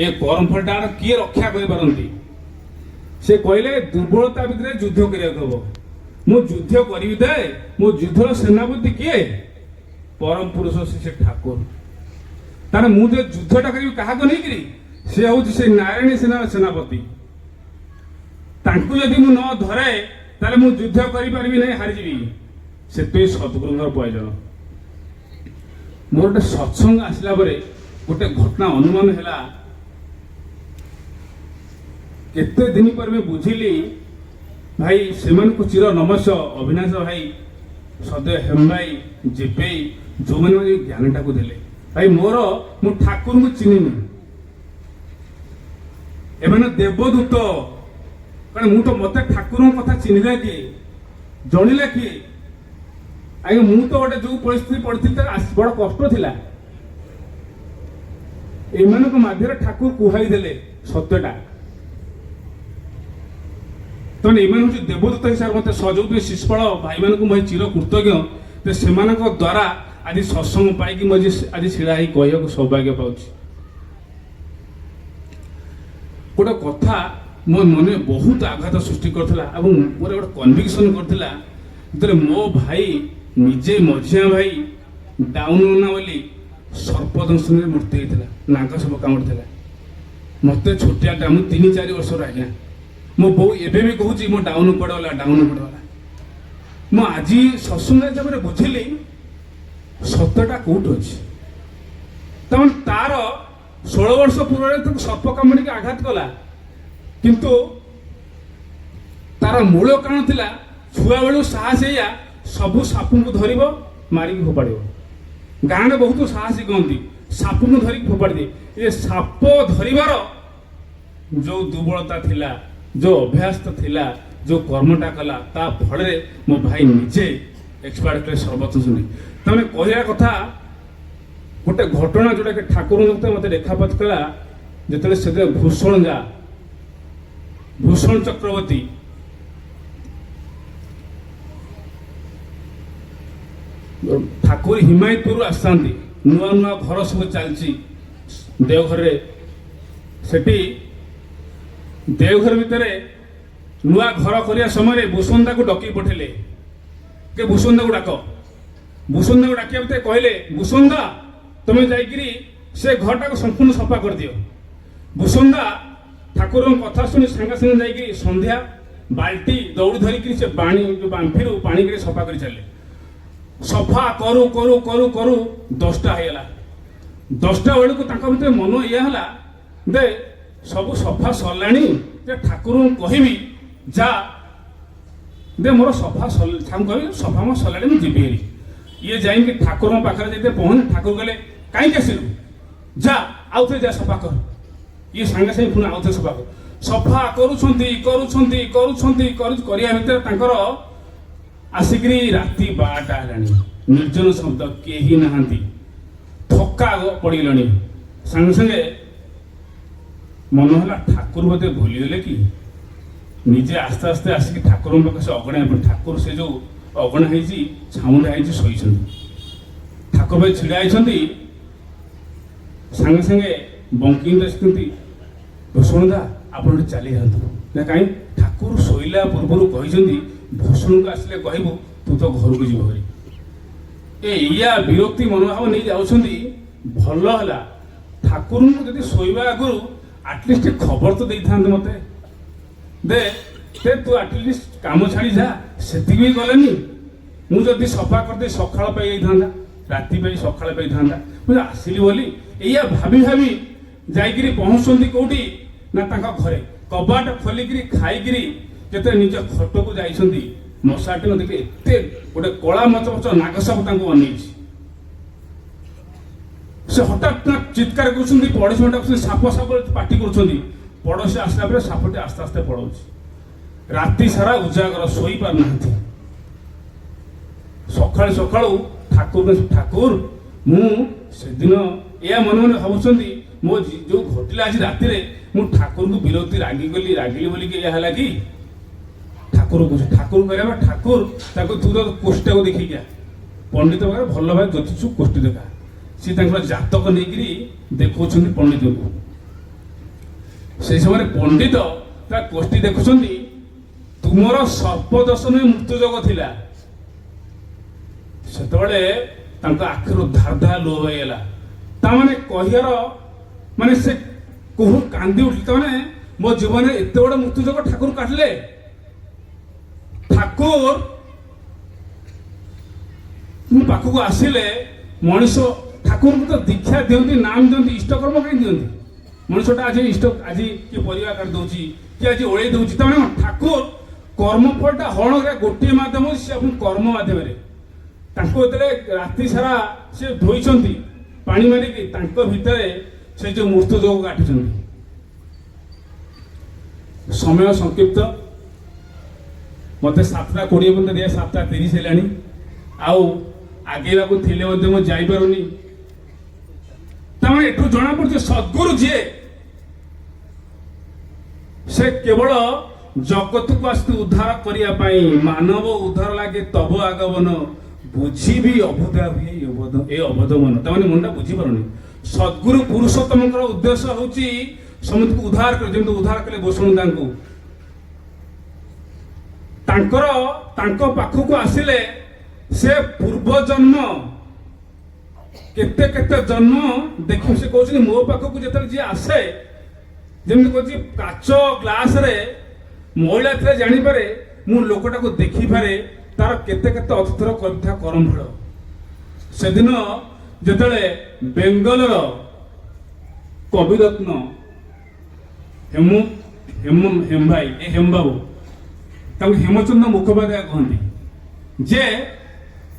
ଏ କରମ ଫଳଟା କିଏ ରକ୍ଷା କରିପାରନ୍ତି? ସେ କହିଲେ ଦୁର୍ବଳତା ଭିତରେ ଯୁଦ୍ଧ କରିବାକୁ ହବ। ମୁଁ ଯୁଦ୍ଧ କରିବି ଦେ, ମୋ ଯୁଦ୍ଧର ସେନାପତି କିଏ? ପରମ ପୁରୁଷ ସେ ଠାକୁର। ତାହେଲେ ମୁଁ ଯେ ଯୁଦ୍ଧଟା କରିବି କାହାକୁ ନେଇକିରି? ସେ ହଉଛି ସେ ନାରାୟଣୀ ସେନାର ସେନାପତି। ତାଙ୍କୁ ଯଦି ମୁଁ ନ ଧରେ ତାହେଲେ ମୁଁ ଯୁଦ୍ଧ କରିପାରିବି ନାହିଁ, ହାରିଯିବି। ସେଥିପାଇଁ ସଦ୍ଗୁରୁଙ୍କର ପ୍ରয়োଜନ। ମୋର ଗୋଟେ ସତ୍ସଙ୍ଗ ଆସିଲା ପରେ ଗୋଟେ ଘଟଣା ଅନୁମାନ ହେଲା। କେତେ ଦିନ ପରେ ମୁଁ ବୁଝିଲି, ଭାଇ ସେମାନଙ୍କୁ ଚିର ନମସ୍ୟ। ଅବିନାଶ ଭାଇ, ସଦୟ ହେମ ଭାଇ, ଜେପେଇ, ଯୋଉମାନେ ଜ୍ଞାନଟାକୁ ଦେଲେ। ଭାଇ ମୁଁ ଠାକୁରଙ୍କୁ ଚିହ୍ନିନି, ଏମାନେ ଦେବଦୂତ। କାରଣ ମୁଁ ତ ମତେ ଠାକୁରଙ୍କ କଥା ଚିହ୍ନିଲା କିଏ, ଜଣିଲା କିଏ? ଆଜ୍ଞା ମୁଁ ତ ଗୋଟେ ଯୋଉ ପରିସ୍ଥିତି ପଡିଥିଲି ବଡ କଷ୍ଟ ଥିଲା। ଏମାନଙ୍କ ମାଧ୍ୟମରେ ଠାକୁର କୁହାଇ ଦେଲେ ସତ୍ୟଟା। ତେଣୁ ଏମାନେ ହଉଛି ଦେବଦୂତ ହିସାବରେ ମତେ ସହଯୋଗ ଶିଶୁପାଳ ଭାଇମାନଙ୍କୁ ମୁଁ ଚିର କୃତଜ୍ଞ ଯେ ସେମାନଙ୍କ ଦ୍ୱାରା ଆଜି ସତ୍ସଙ୍ଗ ପାଇକି ମୁଁ ଆଜି ଛିଡା ହେଇ କହିବାକୁ ସୌଭାଗ୍ୟ ପାଉଛି। ଗୋଟେ କଥା ମୋ ମନରେ ବହୁତ ଆଘାତ ସୃଷ୍ଟି କରିଥିଲା ଏବଂ ମୋର ଗୋଟେ କନଭିକ୍ସନ କରିଥିଲା। ଯେତେବେଳେ ମୋ ଭାଇ ନିଜେ ମଝିଆ ଭାଇ ଡାଉନ ନନା ବୋଲି ସର୍ପଦଂଶନରେ ମୃତ୍ୟୁ ହେଇଥିଲା, ନାଗ ସାପ କାମୁଡ଼ିଥିଲା। ମତେ ଛୋଟିଆଟା, ମୁଁ 3-4 ବର୍ଷର ଆଜ୍ଞା। ମୋ ବୋଉ ଏବେ ବି କହୁଛି ମୋ ଡାଉନ କୁଆଡେ ଗଲା, ଡାଉନ କୁଆଡେ ଗଲା। ମୁଁ ଆଜି ସତ୍ସଙ୍ଗ ହିସାବରେ ବୁଝିଲି ସତ୍ୟଟା କୋଉଠି ଅଛି। ତାମାନେ ତାର 16 ବର୍ଷ ପୂର୍ବରେ ତାକୁ ସର୍ପ କାମୁଡ଼ିକି ଆଘାତ କଲା, କିନ୍ତୁ ତାର ମୂଳ କାରଣ ଥିଲା ଛୁଆ ବେଳୁ ସାହସ ଏଇଆ, ସବୁ ସାପଙ୍କୁ ଧରିବ, ମାରିକି ଫୋପାଡ଼ିବ। ଗାଁରେ ବହୁତ ସାହସୀ କହନ୍ତି, ସାପକୁ ଧରିକି ଫୋପାଡ଼ି ଦିଏ। ଏ ସାପ ଧରିବାର ଯୋଉ ଦୁର୍ବଳତା ଥିଲା, ଯୋଉ ଅଭ୍ୟାସ ଥିଲା, ଯୋଉ କର୍ମଟା କଲା, ତା ଫଳରେ ମୋ ଭାଇ ନିଜେ ଏକ୍ସପାର୍ଟ କଲେ ସର୍ବତ ଶୁଣି। ତାମାନେ କହିବା କଥା ଗୋଟେ ଘଟଣା ଯୋଉଟାକି ଠାକୁରଙ୍କ ମତେ ରେଖାପାତ କଲା, ଯେତେବେଳେ ସେତେବେଳେ ଭୂଷଣ ଚକ୍ରବର୍ତ୍ତୀ ଠାକୁର ହିମାୟତପୁରରୁ ଆସିଥାନ୍ତି। ନୂଆ ନୂଆ ଘର ସବୁ ଚାଲିଛି ଦେଓଘରରେ। ସେଠି ଦେଓଘର ଭିତରେ ନୂଆ ଘର କରିବା ସମୟରେ ଭୂଷଣଦାକୁ ଡକେଇ ପଠେଇଲେ କି ଭୂଷଣଦାକୁ ଡାକ। ଭୂଷଣଦାକୁ ଡାକିବା ଭିତରେ କହିଲେ, ଭୂଷଣଦା ତମେ ଯାଇକିରି ସେ ଘରଟାକୁ ସମ୍ପୂର୍ଣ୍ଣ ସଫା କରିଦିଅ। ଭୂଷଣଦା ଠାକୁରଙ୍କ କଥା ଶୁଣି ସାଙ୍ଗେ ସାଙ୍ଗେ ଯାଇକିରି ସନ୍ଧ୍ୟା ବାଲ୍ଟି ଦୌଡ଼ି ଧରିକିରି ସେ ପାଣି ଯୋଉ ବାମ୍ଫିରୁ ପାଣି କରି ସଫା କରି ଚାଲିଲେ। ସଫା କରୁ କରୁ କରୁ କରୁ 10ଟା ହେଇଗଲା। 10ଟା ବେଳକୁ ତାଙ୍କ ଭିତରେ ମନ ଇଏ ହେଲା ଦେ ସବୁ ସଫା ସରିଲାଣି, ଯେ ଠାକୁରଙ୍କୁ କହିବି ଯା ଦେ ମୋର ସଫା କହିବି ସଫା ମୋ ସରିଲାଣି, ମୁଁ ଯିବି ହେରି। ଇଏ ଯାଇକି ଠାକୁରଙ୍କ ପାଖରେ ଯେତେ ପହଞ୍ଚ, ଠାକୁର କହିଲେ କାହିଁକି ଆସିଲୁ, ଯା ଆଉଥରେ ଯା ସଫା କର। ଇଏ ସାଙ୍ଗେ ସାଙ୍ଗେ ପୁଣି ଆଉଥରେ ସଫା କର। ସଫା କରୁଛନ୍ତି କରୁଛନ୍ତି କରୁଛନ୍ତି କରିବା ଭିତରେ ତାଙ୍କର ଆସିକିରି ରାତି 12ଟା ହେଲାଣି। ନିର୍ଜନ ଶବ୍ଦ, କେହି ନାହାନ୍ତି, ଥକା ପଡ଼ିଗଲେଣି। ସାଙ୍ଗେ ସାଙ୍ଗେ ମନ ହେଲା ଠାକୁର ବୋଧେ ଭୁଲିଗଲେ କି। ନିଜେ ଆସ୍ତେ ଆସ୍ତେ ଆସିକି ଠାକୁରଙ୍କ ପାଖରେ ସେ ଅଗଣା, ଠାକୁର ସେ ଯୋଉ ଅଗଣା ହେଇଛି ଛାମୁଣ୍ଡା ହେଇଛି ଶୋଇଛନ୍ତି। ଠାକୁର ଭାଇ ଛିଡ଼ା ହେଇଛନ୍ତି। ସାଙ୍ଗେ ସାଙ୍ଗେ ବଙ୍କିମ ଆସିଛନ୍ତି, ଭୂଷଣଦା ଆପଣ ଏଠି ଚାଲି ଯାଆନ୍ତୁ। ନା କାହିଁ, ଠାକୁର ଶୋଇଲା ପୂର୍ବରୁ କହିଛନ୍ତି ଭୂଷଣକୁ ଆସିଲେ କହିବୁ ତୁ ତ ଘରକୁ ଯିବ ଭାରି। ଏଇଆ ବିରକ୍ତି ମନୋଭାବ ନେଇ ଯାଉଛନ୍ତି। ଭଲ ହେଲା ଠାକୁରଙ୍କୁ ଯଦି ଶୋଇବା ଆଗରୁ ଆଟଲିଷ୍ଟ ଖବର ତ ଦେଇଥାନ୍ତେ ମତେ, ଦେ ତୁ ଆଟଲିଷ୍ଟ କାମ ଛାଡ଼ି ଯା। ସେତିକି ବି ଗଲେନି। ମୁଁ ଯଦି ସଫା କରିଦେଇ ସକାଳ ପାଇଯାଇଥାନ୍ତା, ରାତି ପାଇଁ ସକାଳ ପାଇଥାନ୍ତା, ମୁଁ ଆସିଲି ବୋଲି। ଏଇଆ ଭାବି ଭାବି ଯାଇକିରି ପହଞ୍ଚୁଛନ୍ତି କୋଉଠି ନା ତାଙ୍କ ଘରେ। କବାଟ ଖୋଲିକିରି ଖାଇକିରି ଯେତେ ନିଜ ଖଟକୁ ଯାଇଛନ୍ତି, ମଶାଟି ଦେଖି ଏତେ ଗୋଟେ କଳା ମଚମଚ ନାଗସାପ ତାଙ୍କୁ ଅନେଇଛି। ସେ ହଠାତ୍ ଚିତ୍କାର କରୁଛନ୍ତି, ପଡ଼ୋଶୀ ଡାକୁଛନ୍ତି, ସାପ ସାପ ପାଟି କରୁଛନ୍ତି। ପଡ଼ୋଶୀ ଆସିଲା ପରେ ସାପଟି ଆସ୍ତେ ଆସ୍ତେ ପଳଉଛି। ରାତି ସାରା ଉଜାଗର, ଶୋଇପାରୁନାହାନ୍ତି। ସକାଳୁ ସକାଳୁ ଠାକୁର ମୁଁ ସେଦିନ ଏଇଆ ମନେ ମନେ ଭାବୁଛନ୍ତି, ମୋ ଯୋଉ ଘଟିଲା ଆଜି ରାତିରେ, ମୁଁ ଠାକୁରଙ୍କୁ ବିରକ୍ତି ରାଗିଲି ବୋଲିକି ଏଇଆ ହେଲା କି। ଠାକୁର କହିବା ଠାକୁର ତାକୁ ତୁ ତ କୋଷ୍ଠୀଟାକୁ ଦେଖିକି ଆ। ପଣ୍ଡିତ ପାଖରେ ଭଲ ଭାବେ ଜ୍ୟୋତିଷ କୋଷ୍ଠୀ ଦେଖା। ସେ ତାଙ୍କର ଜାତକ ନେଇକିରି ଦେଖାଉଛନ୍ତି ପଣ୍ଡିତଙ୍କୁ। ସେଇ ସମୟରେ ପଣ୍ଡିତ ତା କୋଷ୍ଠୀ ଦେଖୁଛନ୍ତି, ତୁମର ସର୍ପଦୋଷ ନୁହେଁ ମୃତ୍ୟୁ ଯୋଗ ଥିଲା। ସେତେବେଳେ ତାଙ୍କ ଆଖିରୁ ଧାର ଧାର ଲୁହ ହେଇଗଲା। ତାମାନେ କହିବାର ମାନେ ସେ କାନ୍ଦି ଉଠିଲେ। ତାମାନେ ମୋ ଜୀବନରେ ଏତେ ବଡ଼ ମୃତ୍ୟୁ ଯୋଗ ଠାକୁର କାଟିଲେ। ଠାକୁର ମୋ ପାଖକୁ ଆସିଲେ, ମଣିଷ ଠାକୁରଙ୍କୁ ତ ଦୀକ୍ଷା ଦିଅନ୍ତି, ନାମ ଦିଅନ୍ତି, ଇଷ୍ଟକର୍ମ କାହିଁ ଦିଅନ୍ତି? ମଣିଷଟା ଆଜି କିଏ ପରିବା କାଟି ଦଉଛି, କିଏ ଆଜି ଓଳେଇ ଦଉଛି। ତାମାନେ ଠାକୁର କର୍ମଫଳଟା ହରଣ କରିବା ଗୋଟିଏ ମାଧ୍ୟମ, ସେ ଆପଣ କର୍ମ ମାଧ୍ୟମରେ ତାଙ୍କୁ ଯେତେବେଳେ ରାତି ସାରା ସେ ଧୋଇଛନ୍ତି ପାଣି ମାରିକି, ତାଙ୍କ ଭିତରେ ସେ ଯୋଉ ମୃତ୍ୟୁ ଯୋଗ କାଟିଛନ୍ତି। ସମୟ ସଂକ୍ଷିପ୍ତ, ମତେ 7:20 ପର୍ଯ୍ୟନ୍ତ ଦିଏ, 7:30 ହେଲାଣି। ଆଉ ଆଗେଇବାକୁ ଥିଲେ ମଧ୍ୟ ମୁଁ ଯାଇପାରୁନି। ତାମାନେ ଏଠୁ ଜଣାପଡୁଛି ସଦ୍ଗୁରୁ ଯିଏ, ସେ କେବଳ ଜଗତକୁ ଆସି ଉଦ୍ଧାର କରିବା ପାଇଁ। ମାନବ ଉଦ୍ଧାର ଲାଗେ ତବ ଆଗମନ, ବୁଝିବି ଅବୁଧା ହୁଏ ଏ ଅବଧ ମନ। ତାମାନେ ମନଟା ବୁଝିପାରୁନି। ସଦ୍ଗୁରୁ ପୁରୁଷୋତ୍ତମଙ୍କର ଉଦ୍ଦେଶ୍ୟ ହଉଛି ସମସ୍ତଙ୍କୁ ଉଦ୍ଧାର କରି, ଯେମିତି ଉଦ୍ଧାର କଲେ ଭୂଷଣଦାଙ୍କୁ। ତାଙ୍କ ପାଖକୁ ଆସିଲେ ସେ ପୂର୍ବ ଜନ୍ମ କେତେ କେତେ ଜନ୍ମ ଦେଖି। ସେ କହୁଛନ୍ତି ମୋ ପାଖକୁ ଯେତେବେଳେ ଯିଏ ଆସେ, ଯେମିତି କହୁଛି କାଚ ଗ୍ଲାସରେ ମଇଳା ଥିଲେ ଜାଣିପାରେ, ମୁଁ ଲୋକଟାକୁ ଦେଖିପାରେ ତାର କେତେ କେତେ ଅତୀତର କରିଥିବା କର୍ମ ଫଳ। ସେଦିନ ଯେତେବେଳେ ବେଙ୍ଗଲର କବିରତ୍ନ ହେମବାବୁ, ତାଙ୍କୁ ହେମଚନ୍ଦ୍ର ମୁଖୋପାଧ୍ୟାୟ କହନ୍ତି, ଯେ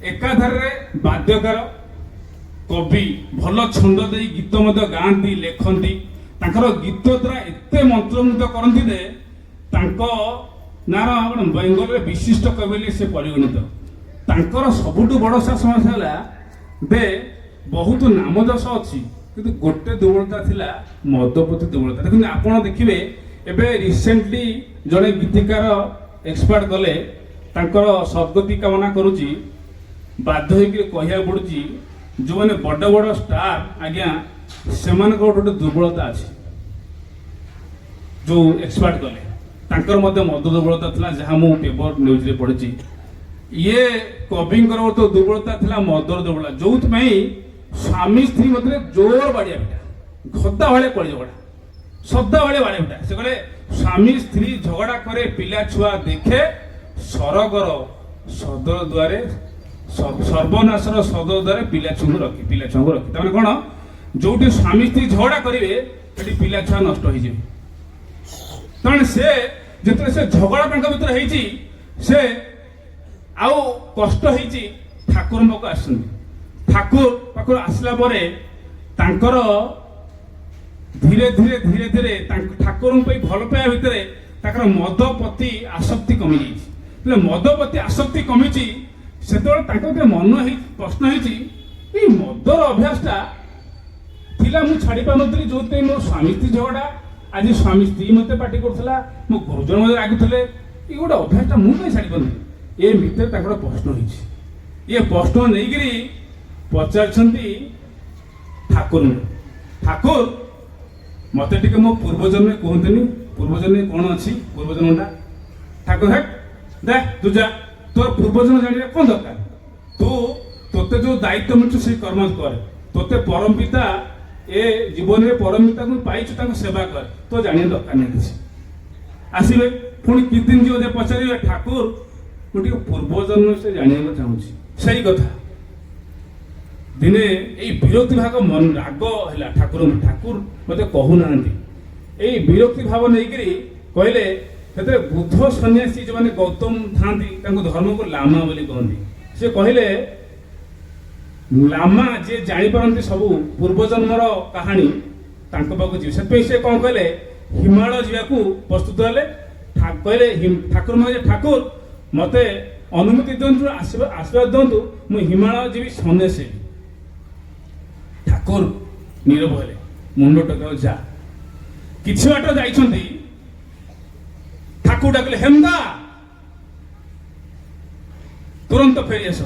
ଏକାଧାରରେ ବାଦ୍ୟକାର, କବି ଭଲ ଛନ୍ଦ ଦେଇ ଗୀତ ମଧ୍ୟ ଗାଆନ୍ତି ଲେଖନ୍ତି ତାଙ୍କର ଗୀତ ଦ୍ୱାରା ଏତେ ମନ୍ତ୍ରମୁଗ୍ଧ କରନ୍ତି ଯେ ତାଙ୍କ ନାଁର ବେଙ୍ଗଲରେ ବିଶିଷ୍ଟ କବି ବୋଲି ସେ ପରିଗଣିତ ତାଙ୍କର ସବୁଠୁ ବଡ଼ ସମସ୍ୟା ହେଲା ଯେ ବହୁତ ନାମ ଯଶ ଅଛି କିନ୍ତୁ ଗୋଟେ ଦୁର୍ବଳତା ଥିଲା ମଦ ପ୍ରତି ଦୁର୍ବଳତା ଦେଖନ୍ତୁ ଆପଣ ଦେଖିବେ ଏବେ ରିସେଣ୍ଟଲି ଜଣେ ଗୀତିକାର ଏକ୍ସପାର୍ଟ ଗଲେ ତାଙ୍କର ସଦ୍ଗତି କାମନା କରୁଛି ବାଧ୍ୟ ହେଇକି କହିବାକୁ ପଡୁଛି ଯେଉଁମାନେ ବଡ଼ ବଡ଼ ଷ୍ଟାର ଆଜ୍ଞା ସେମାନଙ୍କର ଗୋଟେ ଦୁର୍ବଳତା ଅଛି ଯେଉଁ ଏକ୍ସପାର୍ଟ ଗଲେ ତାଙ୍କର ମଧ୍ୟ ମଦ ଦୁର୍ବଳତା ଥିଲା ଯାହା ମୁଁ ପେପର ନ୍ୟୁଜରେ ପଢିଛି ଇଏ କବିଙ୍କର ଗୋଟେ ଦୁର୍ବଳତା ଥିଲା ମଦର ଦୁର୍ବଳତା ଯୋଉଥିପାଇଁ ସ୍ୱାମୀ ସ୍ତ୍ରୀ ମଧ୍ୟରେ ଜୋର ବାଡ଼ିଆ ପିଟା ଗଦା ଭଳିଆ କଳି ଝଗଡ଼ା ସଦାବେଳେ ବାଡ଼ିଆ ପିଟା ସେ କହିଲେ ସ୍ୱାମୀ ସ୍ତ୍ରୀ ଝଗଡ଼ା କରେ ପିଲା ଛୁଆ ଦେଖେ ସରଗର ସଦର ଦ୍ୱାରେ ସର୍ବନାଶର ସଦର ଦ୍ୱାରେ ପିଲା ଛୁଆଙ୍କୁ ରଖି ତାମାନେ କ'ଣ ଯୋଉଠି ସ୍ୱାମୀ ସ୍ତ୍ରୀ ଝଗଡ଼ା କରିବେ ସେଠି ପିଲା ଛୁଆ ନଷ୍ଟ ହେଇଯିବେ ତାମାନେ ସେ ଯେତେବେଳେ ସେ ଝଗଡ଼ା ତାଙ୍କ ଭିତରେ ହେଇଛି ସେ ଆଉ କଷ୍ଟ ହେଇଛି ଠାକୁର ପାଖକୁ ଆସୁଛନ୍ତି ଠାକୁର ପାଖରୁ ଆସିଲା ପରେ ତାଙ୍କର ଧୀରେ ଧୀରେ ଠାକୁରଙ୍କ ପାଇଁ ଭଲ ପାଇବା ଭିତରେ ତାଙ୍କର ମଦ ପ୍ରତି ଆସକ୍ତି କମିଯାଇଛି ହେଲେ ମଦ ପ୍ରତି ଆସକ୍ତି କମିଛି ସେତେବେଳେ ତାଙ୍କ ଗୋଟେ ପ୍ରଶ୍ନ ହେଇଛି ଏଇ ମଦର ଅଭ୍ୟାସଟା ଥିଲା ମୁଁ ଛାଡ଼ି ପାରୁନଥିଲି ଯୋଉଥିପାଇଁ ମୋ ସ୍ୱାମୀ ସ୍ତ୍ରୀ ଝଗଡ଼ା ଆଜି ସ୍ୱାମୀ ସ୍ତ୍ରୀ ମୋତେ ପାଟି କରୁଥିଲା ମୋ ଗୁରୁଜନ ମୋତେ ରାଗୁଥିଲେ ଏଇ ଗୋଟେ ଅଭ୍ୟାସଟା ମୁଁ କାହିଁ ଛାଡ଼ି ପାରୁନି ଏ ଭିତରେ ତାଙ୍କର ପ୍ରଶ୍ନ ହେଇଛି ଇଏ ପ୍ରଶ୍ନ ନେଇକିରି ପଚାରିଛନ୍ତି ଠାକୁରଙ୍କୁ ଠାକୁର ମତେ ଟିକେ ମୋ ପୂର୍ବଜନ୍ମରେ କୁହନ୍ତୁନି ପୂର୍ବଜନ୍ମରେ କ'ଣ ଅଛି ପୂର୍ବଜନ୍ମଟା ଠାକୁର ଦେଖ ତୁ ଯା ତୋର ପୂର୍ବଜନ୍ମ ଜାଣିବା କ'ଣ ଦରକାର ତୋତେ ଯୋଉ ଦାୟିତ୍ୱ ମିଳୁଛି ସେଇ କର୍ମ କରେ ତୋତେ ପରମ ପିତା ଏ ଜୀବନରେ ପରମ ପିତାକୁ ପାଇଛୁ ତାଙ୍କୁ ସେବା କରେ ତ ଜାଣିବା ଦରକାର ନାହିଁ କିଛି ଆସିବେ ପୁଣି କିଛି ଦିନ ଯିବ ପଚାରିବେ ଠାକୁର ମୁଁ ଟିକେ ପୂର୍ବଜନ୍ମ ସେ ଜାଣିବାକୁ ଚାହୁଁଛି ସେଇ କଥା ଦିନେ ଏଇ ବିରକ୍ତି ଭାଗ ରାଗ ହେଲା ଠାକୁର ମତେ କହୁନାହାନ୍ତି ଏଇ ବିରକ୍ତି ଭାବ ନେଇକିରି କହିଲେ ସେଥିରେ ବୁଦ୍ଧ ସନ୍ନ୍ୟାସୀ ଯେଉଁମାନେ ଗୌତମ ଥାଆନ୍ତି ତାଙ୍କୁ ଧର୍ମକୁ ଲାମା ବୋଲି କହନ୍ତି ସେ କହିଲେ ଲାମା ଯିଏ ଜାଣିପାରନ୍ତି ସବୁ ପୂର୍ବଜନ୍ମର କାହାଣୀ ତାଙ୍କ ପାଖକୁ ଯିବେ ସେଥିପାଇଁ ସେ କ'ଣ କହିଲେ ହିମାଳୟ ଯିବାକୁ ପ୍ରସ୍ତୁତ ହେଲେ କହିଲେ ଠାକୁର ଠାକୁର ମତେ ଅନୁମତି ଦିଅନ୍ତୁ ଆଶୀର୍ବାଦ ଦିଅନ୍ତୁ ମୁଁ ହିମାଳୟ ଯିବି ସନ୍ନ୍ୟାସୀ ହେବି ଠାକୁର ନୀରବ ହେଲେ ମୁଣ୍ଡ ଟେକାଉ ଯା କିଛି ବାଟ ଯାଇଛନ୍ତି ଠାକୁର ଡାକିଲେ ହେମଦା ତୁରନ୍ତ ଫେରି ଆସ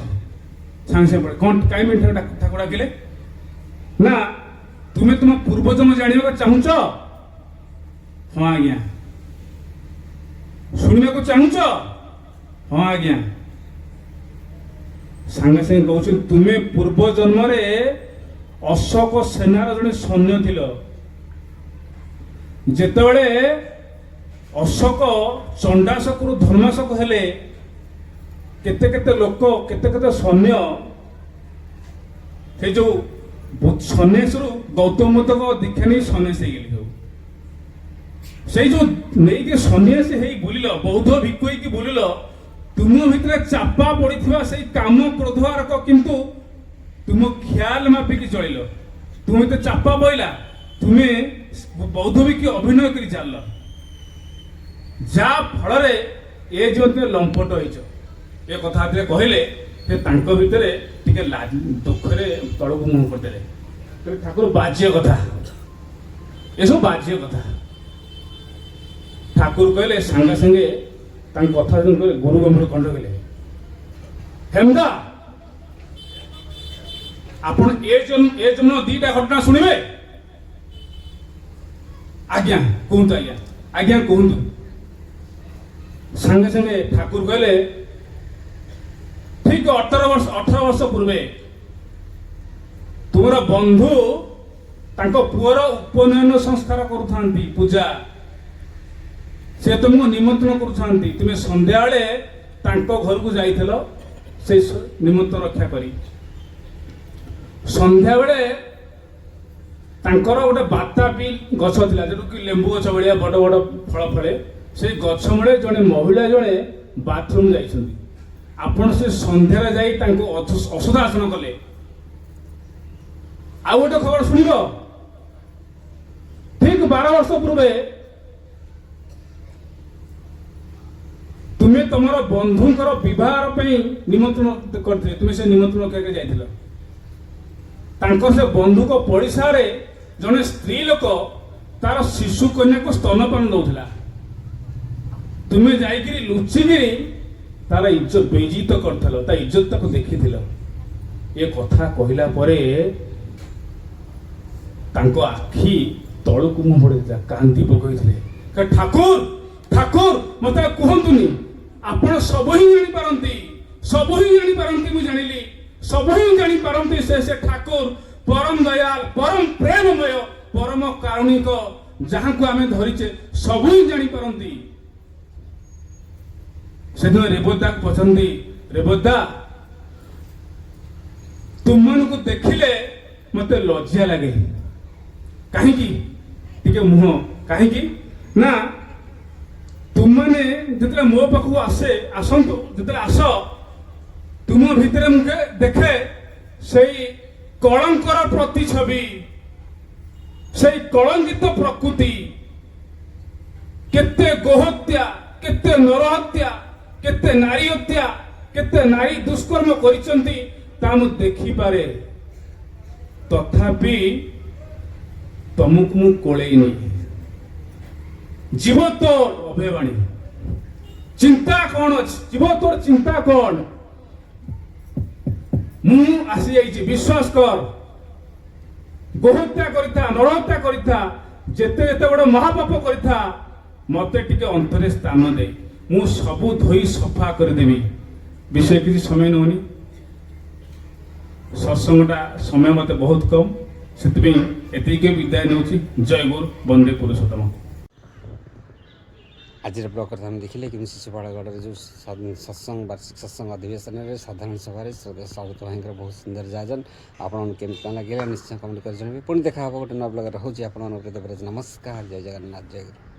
ସାଙ୍ଗେ ସାଙ୍ଗେ ପଡ଼େ କ'ଣ କାହିଁ ମିନିଟ ଠାକୁର ଡାକିଲେ ନା ତୁମେ ତୁମ ପୂର୍ବଜନ୍ମ ଜାଣିବାକୁ ଚାହୁଁଛ ହଁ ଆଜ୍ଞା ଶୁଣିବାକୁ ଚାହୁଁଛ ହଁ ଆଜ୍ଞା ସାଙ୍ଗେ ସାଙ୍ଗେ କହୁଛନ୍ତି ତୁମେ ପୂର୍ବ ଜନ୍ମରେ ଅଶୋକ ସେନାର ଜଣେ ସୈନ୍ୟ ଥିଲ ଯେତେବେଳେ ଅଶୋକ ଚଣ୍ଡାଶୋକରୁ ଧର୍ମାଶୋକ ହେଲେ କେତେ କେତେ ଲୋକ କେତେ କେତେ ସୈନ୍ୟ ସେ ଯୋଉ ସନ୍ନ୍ୟାସରୁ ଗୌତମ ବୁଦ୍ଧଙ୍କ ଦୀକ୍ଷା ନେଇ ସନ୍ନ୍ୟାସ ହେଇଗଲେ ଯୋଉ ସେଇ ଯୋଉ ନେଇକି ସନ୍ନ୍ୟାସୀ ହେଇ ବୁଲିଲ ବୌଦ୍ଧ ଭିକ୍ଷୁ ହେଇକି ବୁଲିଲ ତୁମ ଭିତରେ ଚାପା ପଡିଥିବା ସେଇ କାମ କ୍ରୋଧ ଆରକ କିନ୍ତୁ ତୁମ ଖ୍ୟାଲ ମାପିକି ଚଳିଲ ତୁମ ଭିତରେ ଚାପା ପଇଲା ତୁମେ ବୌଦ୍ଧ ଭିକ୍ଷୁ ଅଭିନୟ କରି ଚାଲିଲ ଯାହା ଫଳରେ ଏ ଯୋଉ ତୁମେ ଲମ୍ପଟ ହେଇଛ ଏ କଥା କହିଲେ ସେ ତାଙ୍କ ଭିତରେ ଟିକେ ଦୁଃଖରେ ତଳକୁ ମୁହଁ କରିଦେଲେ ଠାକୁର ବାଜ୍ୟ କଥା ଏସବୁ ବାଜ୍ୟ କଥା ଠାକୁର କହିଲେ ସାଙ୍ଗେ ସାଙ୍ଗେ ତାଙ୍କ କଥା କହିଲେ ଗୁରୁ ଗମ୍ଭୀର କଣ୍ଠ କହିଲେ ହେମଦା ଆପଣ ଏ ଜନ୍ମ ଦିଟା ଘଟଣା ଶୁଣିବେ ଆଜ୍ଞା କୁହନ୍ତୁ ଆଜ୍ଞା ଆଜ୍ଞା କୁହନ୍ତୁ ସାଙ୍ଗେ ସାଙ୍ଗେ ଠାକୁର କହିଲେ ଠିକ 18 ବର୍ଷ ପୂର୍ବେ ତୁମର ବନ୍ଧୁ ତାଙ୍କ ପୁଅର ଉପନୟନ ସଂସ୍କାର କରୁଥାନ୍ତି ପୂଜା ସେ ତୁମକୁ ନିମନ୍ତ୍ରଣ କରୁଥାନ୍ତି ତୁମେ ସନ୍ଧ୍ୟାବେଳେ ତାଙ୍କ ଘରକୁ ଯାଇଥିଲ ସେ ନିମନ୍ତ୍ରଣ ରକ୍ଷା କରି ସନ୍ଧ୍ୟାବେଳେ ତାଙ୍କର ଗୋଟେ ବାତାପି ଗଛ ଥିଲା ଯୋଉଟାକି ଲେମ୍ବୁ ଗଛ ଭଳିଆ ବଡ଼ ବଡ଼ ଫଳ ଫଳେ ସେଇ ଗଛ ମୂଳେ ଜଣେ ମହିଳା ଜଣେ ବାଥରୁମ ଯାଇଛନ୍ତି ଆପଣ ସେ ସନ୍ଧ୍ୟାରେ ଯାଇ ତାଙ୍କୁ ଅସଦାସନ କଲେ ଆଉ ଗୋଟେ ଖବର ଶୁଣିବ। ଠିକ 12 ବର୍ଷ ପୂର୍ବେ ତୁମେ ତମର ବନ୍ଧୁଙ୍କର ବିବାହ ପାଇଁ ନିମନ୍ତ୍ରଣ କରିଥିଲେ, ତୁମେ ସେ ନିମନ୍ତ୍ରଣ କେବେ ଯାଇଥିଲ? ତାଙ୍କ ସେ ବନ୍ଧୁଙ୍କ ପଡ଼ିଶାରେ ଜଣେ ସ୍ତ୍ରୀ ଲୋକ ତାର ଶିଶୁ କନ୍ୟାକୁ ସ୍ତନପାନ ଦଉଥିଲା। ତୁମେ ଯାଇକିରି ଲୁଚିକିରି ତାର ଇଜ୍ଜତ ବେଇଜ୍ଜତ କରିଥିଲ, ତା ଇଜ୍ଜତ ତାକୁ ଦେଖିଥିଲ। ଏ କଥା କହିଲା ପରେ ତାଙ୍କ ଆଖି ତଳକୁ ମୁହଁ ପଡ଼ିଥିଲା, କାନ୍ଦି ପକାଇଥିଲେ। ଠାକୁର ଠାକୁର ମତେ କୁହନ୍ତୁନି, ଆପଣ ସବୁ ହିଁ ଜାଣିପାରନ୍ତି, ସବୁ ହିଁ ଜାଣିପାରନ୍ତି। ମୁଁ ଜାଣିଲି ସବୁ ହିଁ ଜାଣିପାରନ୍ତି। ସେ ଠାକୁର ପରମ ଦୟାଲ, ପରମ ପ୍ରେମମୟ, ପରମ କାରୁଣିକ, ଯାହାକୁ ଆମେ ଧରିଛେ ସବୁ ହିଁ ଜାଣିପାରନ୍ତି। ସେଦିନ ରେବତାକୁ ପଚାରନ୍ତି, ରେବତା ତୁମମାନଙ୍କୁ ଦେଖିଲେ ମତେ ଲଜ୍ଜା ଲାଗେ। କାହିଁକି? ଟିକେ ମୁହଁ କାହିଁକି ନା ତୁମମାନେ ଯେତେବେଳେ ମୋ ପାଖକୁ ଆସନ୍ତୁ, ଯେତେବେଳେ ଆସ, ତୁମ ଭିତରେ ମୁଁ ଦେଖେ ସେଇ କଳଙ୍କର ପ୍ରତିଛବି, ସେଇ କଳଙ୍କିତ ପ୍ରକୃତି। କେତେ ଗୋହତ୍ୟା, କେତେ ନରହତ୍ୟା, କେତେ ନାରୀ ହତ୍ୟା, କେତେ ନାରୀ ଦୁଷ୍କର୍ମ କରିଛନ୍ତି ତା ମୁଁ ଦେଖିପାରେ। ତଥାପି ତମକୁ ମୁଁ କୋଳେଇନି। ଜୀବ ତୋର ଅଭୟବାଣୀ, ଚିନ୍ତା କଣ ଅଛି? ଜୀବ ତୋର ଚିନ୍ତା କଣ? ମୁଁ ଆସିଯାଇଛି, ବିଶ୍ୱାସ କର। ଗୋହତ୍ୟା କରିଥା, ନରହତ୍ୟା କରିଥା, ଯେତେ ବଡ଼ ମହାପାପ କରିଥା, ମତେ ଟିକେ ଅନ୍ତରେ ସ୍ଥାନ ଦେ, ମୁଁ ସବୁ ଧୋଇ ସଫା କରିଦେବି। ବିଷୟ କିଛି ସମୟ ନେଉନି, ସତ୍ସଙ୍ଗଟା ସମୟ ମତେ ବହୁତ କମ୍, ସେଥିପାଇଁ ଏତିକି ବିଦାୟ ନେଉଛି। ଜୟ ଗୁରୁ, ବନ୍ଦେ ପୁରୁଷୋତ୍ତମ। ଆଜିର ବ୍ଲଗ୍ କଥା ଆମେ ଦେଖିଲେ କେମିତି ଶିଶୁପାଳଗଡ଼ରେ ଯେଉଁ ସତ୍ସଙ୍ଗ, ବାର୍ଷିକ ସତ୍ସଙ୍ଗ ଅଧିବେଶନରେ ସାଧାରଣ ସଭାରେ ସ୍ୱାଗତ ଭାଇଙ୍କର ବହୁତ ସୁନ୍ଦର ଆୟୋଜନ। ଆପଣମାନଙ୍କୁ କେମିତି କ'ଣ ଲାଗିଲା ନିଶ୍ଚୟ କମେଣ୍ଟ କରି ଜଣାଇବେ। ପୁଣି ଦେଖା ହେବ ଗୋଟେ ନୂଆ ବ୍ଲଗରେ। ହେଉଛି ଆପଣମାନଙ୍କ ଦେବରାଜ। ନମସ୍କାର, ଜୟ ଜଗନ୍ନାଥ, ଜୟ ଗୁରୁ।